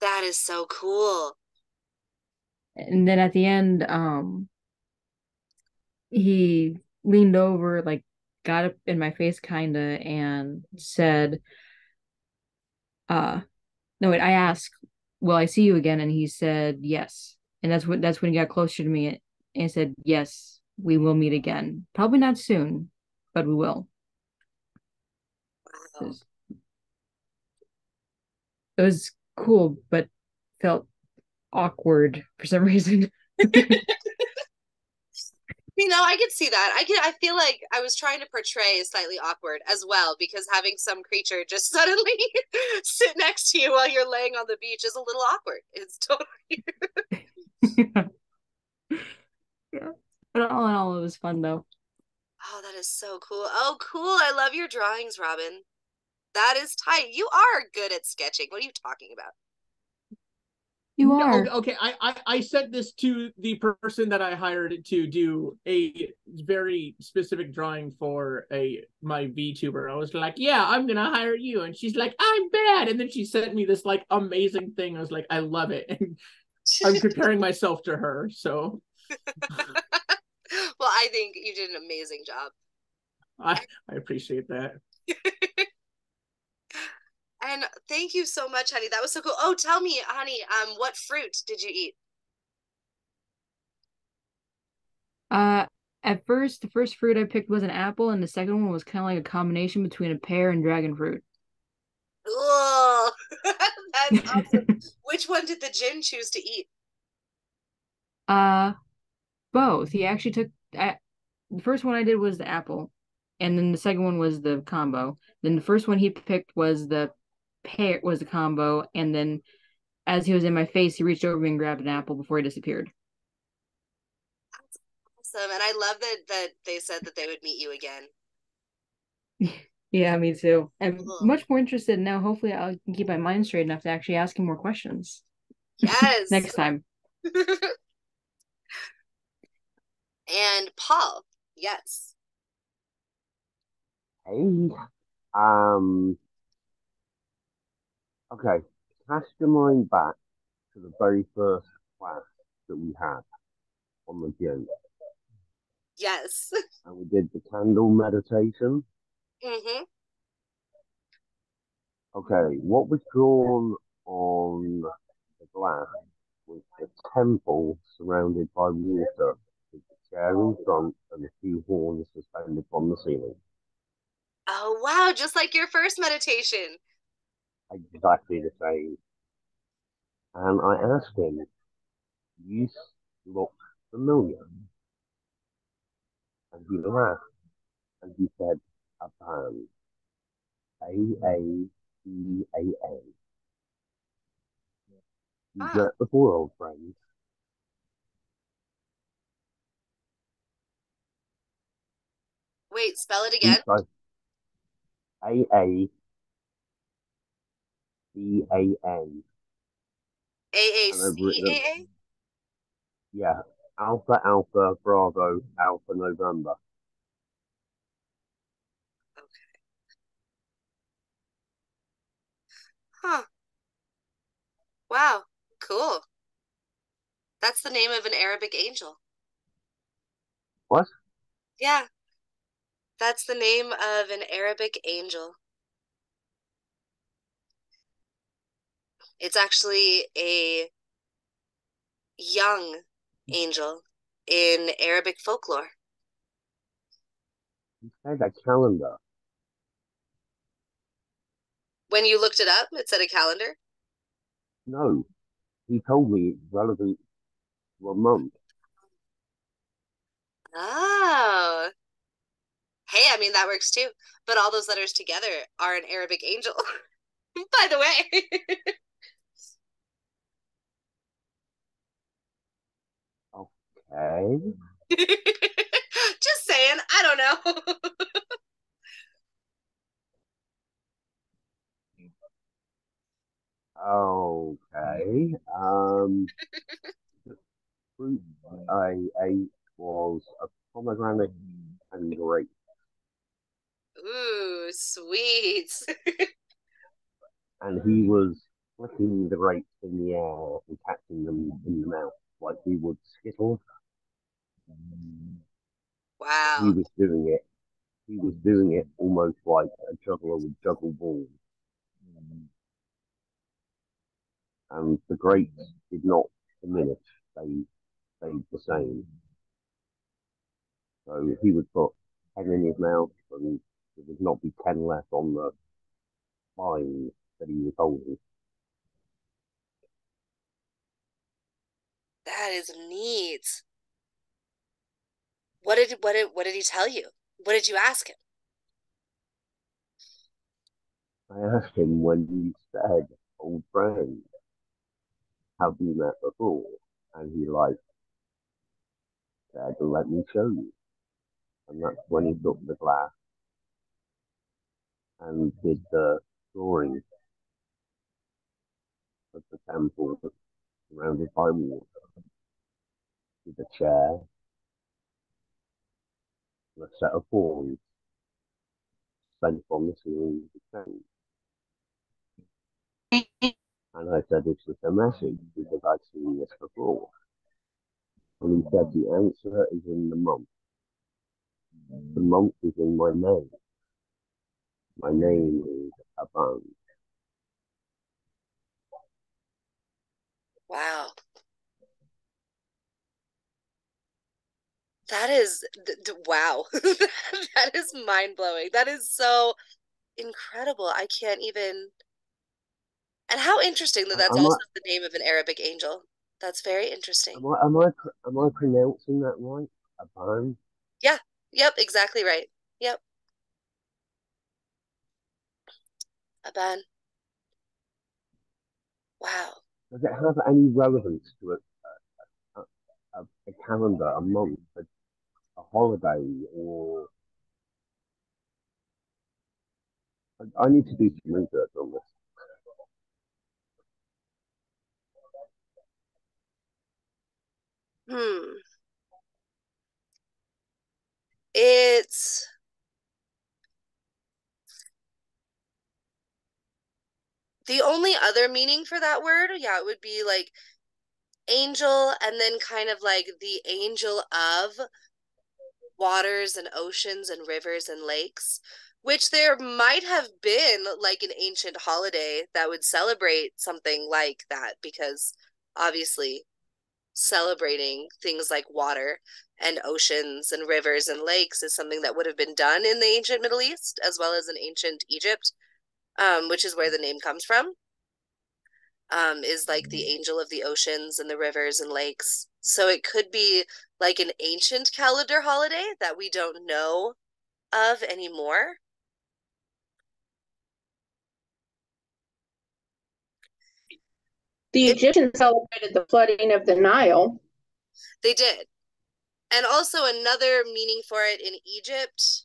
That is so cool. And then at the end, he leaned over, like got up in my face kinda and said, no wait, I asked, will I see you again? And he said yes. And that's when he got closer to me and said, yes, we will meet again. Probably not soon, but we will. It Wow. was, it was cool, but felt awkward for some reason. I could see that. I feel like I was trying to portray slightly awkward as well because having some creature just suddenly sit next to you while you're laying on the beach is a little awkward. It's totally. Yeah. Yeah. But all in all, it was fun though. Oh, that is so cool. Oh, cool. I love your drawings, Robin. That is tight. You are good at sketching. What are you talking about? You No, are. okay. I sent this to the person that I hired to do a very specific drawing for a my VTuber. I was like, yeah, I'm gonna hire you, and she's like, I'm bad, and then she sent me this like amazing thing. I was like, I love it, and I'm comparing myself to her. So Well, I think you did an amazing job. I appreciate that. And thank you so much, honey. That was so cool. Oh, tell me, honey, what fruit did you eat? Uh, at first, the first fruit I picked was an apple, and the second one was kind of like a combination between a pear and dragon fruit. Oh, that's awesome. Which one did the Jinn choose to eat? Uh, Both. He actually took the first one I did was the apple, and then the second one was the combo. Then the first one he picked was the pear was the combo, and then as he was in my face, he reached over me and grabbed an apple before he disappeared. That's awesome. And I love that they said that they would meet you again. Yeah, me too. I'm Ugh. much more interested now. Hopefully, I can keep my mind straight enough to actually ask him more questions Yes. next time. And Paul, yes. Hey, um, okay, cast your mind back to the very first class that we had on the gym, Yes. and we did the candle meditation. Hmm. Okay, what was drawn on the glass was the temple surrounded by water, with the chair in front and the two horns suspended from the ceiling. Oh, wow. Just like your first meditation. Exactly the same. And I asked him, "You look familiar?" And he laughed and he said, "A band. AABAN. You Wow. get the world, friends." Wait, spell it He again. said, AABAN. And I've written them, AACAA? yeah, Alpha, Alpha, Bravo, Alpha, November. Okay. Huh. Wow. Cool. That's the name of an Arabic angel. What? Yeah, that's the name of an Arabic angel. It's actually a young angel in Arabic folklore. He said a calendar. When you looked it up, it said a calendar. No, he told me it's relevant to a month. Oh, hey, I mean, that works too. But all those letters together are an Arabic angel, by the way. Okay. Just saying, I don't know. Okay. Fruit I ate was a pomegranate and grape. Ooh, sweet. And he was flicking the grapes in the air and catching them in the mouth like we would Skittles. He Wow. was doing it. He was doing it almost like a juggler would juggle balls. And the grapes did not diminish; they stayed the same. So he would put 10 in his mouth, and there would not be 10 left on the line that he was holding. That is neat. What did he tell you? What did you ask him? I asked him when he said, "Old friend, have you met before?" And he said, "Let me show you." And that's when he took the glass and did the drawing of the temple surrounded by water, with a chair and a set of horns sent from the ceiling of the tent. And I said, "Is this a message? Because I've seen this before." And he said, "The answer is in the month. The month is in my name. My name is Aban." That is wow. That is mind-blowing. That is so incredible. I can't even. And how interesting that that's Am I also the name of an Arabic angel. That's very interesting. am I pronouncing that right? Aban? Yeah. Yep, exactly right. Yep. Aban. Wow. Does it have any relevance to a calendar, a month, a holiday, or I need to do some research on this. Hmm. It's the only other meaning for that word, yeah, it would be like angel and then kind of like the angel of waters and oceans and rivers and lakes, which there might have been like an ancient holiday that would celebrate something like that because obviously celebrating things like water and oceans and rivers and lakes is something that would have been done in the ancient Middle East as well as in ancient Egypt, which is where the name comes from. Is like the angel of the oceans and the rivers and lakes. So it could be like an ancient calendar holiday that we don't know of anymore. The It, Egyptians celebrated the flooding of the Nile. they did. And also another meaning for it in Egypt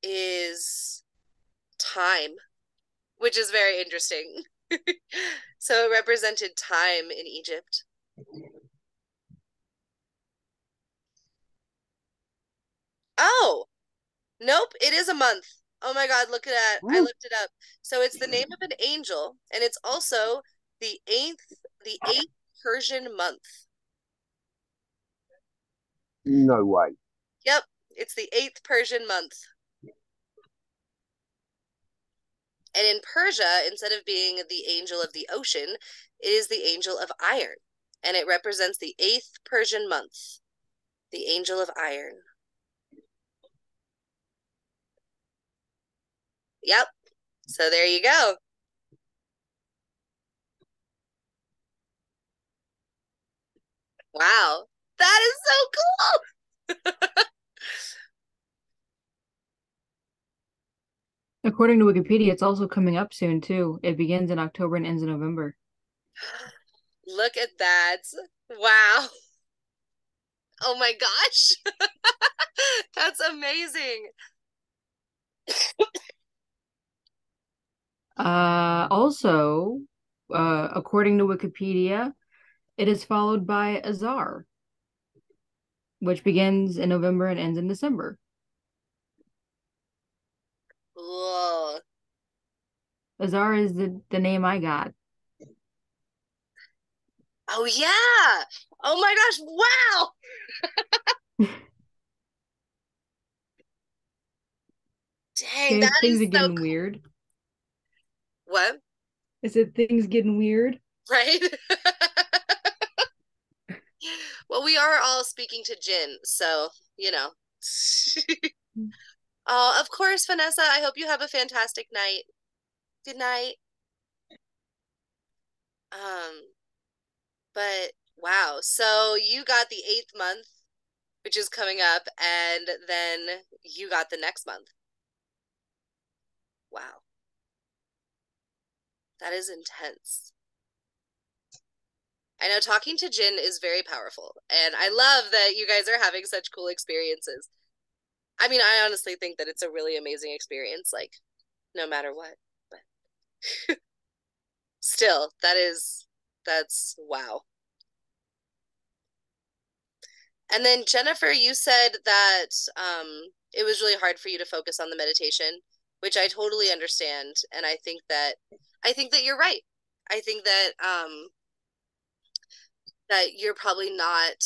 is time, which is very interesting. So it represented time in Egypt. Oh, nope, it is a month. Oh my God, look at that. I Hmm? looked it up. So it's the name of an angel, and it's also the eighth Persian month. No way. Yep, it's the eighth Persian month. And in Persia, instead of being the angel of the ocean, it is the angel of iron. And it represents the eighth Persian month, the angel of iron. Yep. So there you go. Wow. That is so cool. According to Wikipedia, it's also coming up soon too. It begins in October and ends in November. Look at that. Wow. Oh my gosh. That's amazing. Also, according to Wikipedia, it is followed by Azar, which begins in November and ends in December. Whoa. Azar is the name I got. Oh yeah. Oh my gosh. Wow. Dang, Okay, that things is are so getting cool. weird. What? I said things getting weird. Right? Well, we are all speaking to Jinn, so, you know. Oh, of course, Vanessa. I hope you have a fantastic night. Good night. Um, but wow. So you got the eighth month, which is coming up, and then you got the next month. Wow. That is intense. I know talking to Jinn is very powerful, and I love that you guys are having such cool experiences. I mean, I honestly think that it's a really amazing experience, like, no matter what. But still, that's wow. And then Jennifer, you said that it was really hard for you to focus on the meditation, which I totally understand, and I think that you're right. I think that you're probably not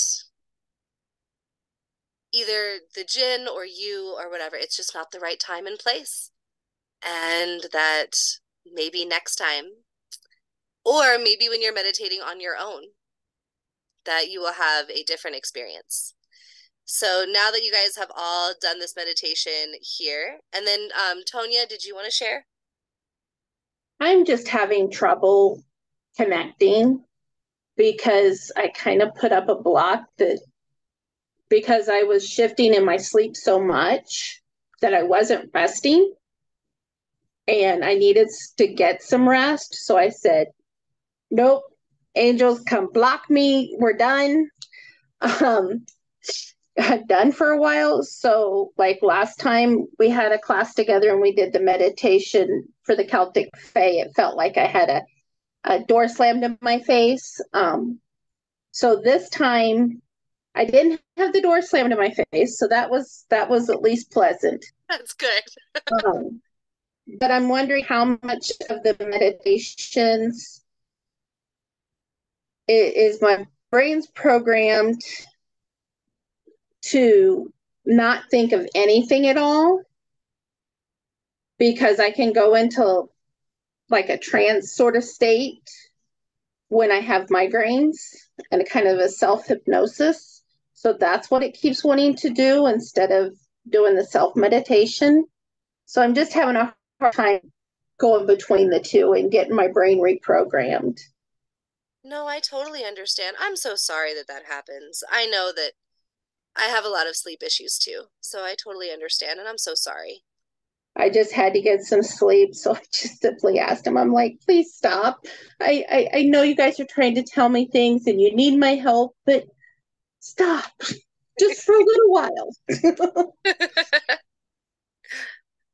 either the Jinn or you or whatever. It's just not the right time and place. And that maybe next time, or maybe when you're meditating on your own, that you will have a different experience. So now that you guys have all done this meditation here, and then Tonya, did you want to share? I'm just having trouble connecting because I kind of put up a block that because I was shifting in my sleep so much that I wasn't resting and I needed to get some rest. So I said, nope, angels come block me. We're done. Um, done for a while. So, like last time we had a class together and we did the meditation for the Celtic Fae, it felt like I had a door slammed in my face. So this time I didn't have the door slammed in my face, so that was at least pleasant. That's good. Um, but I'm wondering how much of the meditations is my brain's programmed to not think of anything at all because I can go into like a trance sort of state when I have migraines and a kind of a self hypnosis. So that's what it keeps wanting to do instead of doing the self meditation. So I'm just having a hard time going between the two and getting my brain reprogrammed. No, I totally understand. I'm so sorry that that happens. I know that I have a lot of sleep issues too, so I totally understand, and I'm so sorry. I just had to get some sleep. So I just simply asked him, I'm like, please stop. I know you guys are trying to tell me things and you need my help, but stop just for a little while.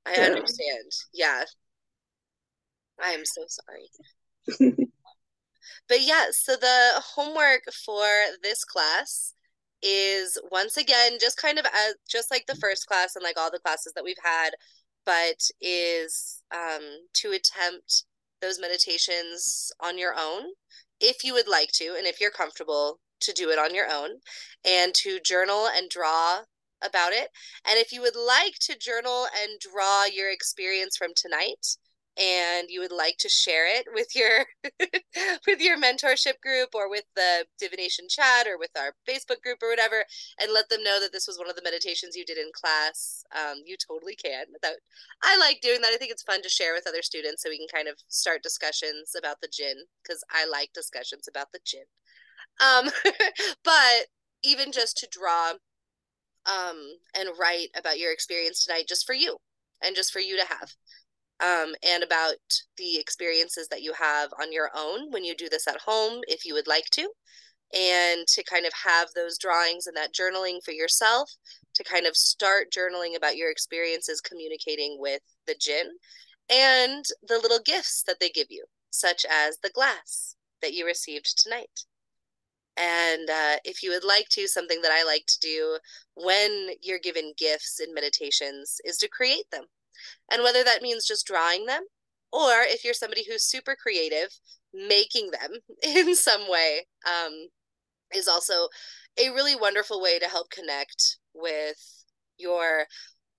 I understand. Yeah, I am so sorry. But yeah, so the homework for this class is once again just kind of as just like the first class and like all the classes that we've had, but is to attempt those meditations on your own if you would like to, and if you're comfortable to do it on your own, and to journal and draw about it. And if you would like to journal and draw your experience from tonight, and you would like to share it with your with your mentorship group or with the DiviNation chat or with our Facebook group or whatever, and let them know that this was one of the meditations you did in class, you totally can. That I like doing that. I think it's fun to share with other students so we can kind of start discussions about the Jinn, because I like discussions about the Jinn. Um, but even just to draw and write about your experience tonight, just for you and just for you to have. And about the experiences that you have on your own when you do this at home, if you would like to, and to kind of have those drawings and that journaling for yourself, to kind of start journaling about your experiences communicating with the Jinn and the little gifts that they give you, such as the glass that you received tonight. And if you would like to, something that I like to do when you're given gifts in meditations is to create them. And whether that means just drawing them, or if you're somebody who's super creative, making them in some way is also a really wonderful way to help connect with your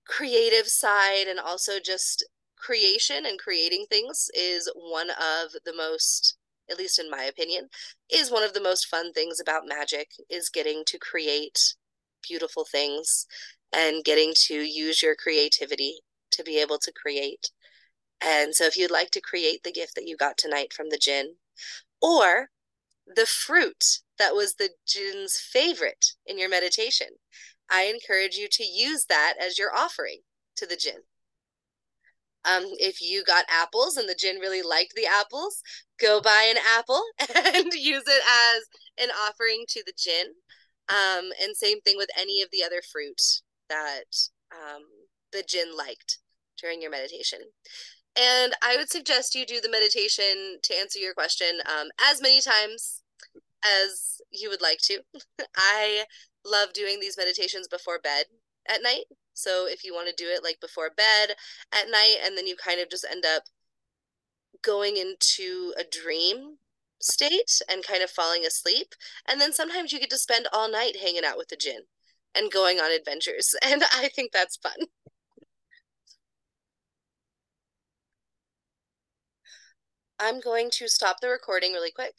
creative side. And also just creation and creating things is one of the most, at least in my opinion, is one of the most fun things about magic, is getting to create beautiful things and getting to use your creativity to be able to create. And so if you'd like to create the gift that you got tonight from the Jinn, or the fruit that was the Jinn's favorite in your meditation, I encourage you to use that as your offering to the Jinn. If you got apples and the Jinn really liked the apples, go buy an apple and use it as an offering to the Jinn. And same thing with any of the other fruit that the Jinn liked during your meditation. And I would suggest you do the meditation, to answer your question, as many times as you would like to. I love doing these meditations before bed at night. So if you want to do it like before bed at night, and then you kind of just end up going into a dream state and kind of falling asleep. And then sometimes you get to spend all night hanging out with the Jinn and going on adventures. And I think that's fun. I'm going to stop the recording really quick.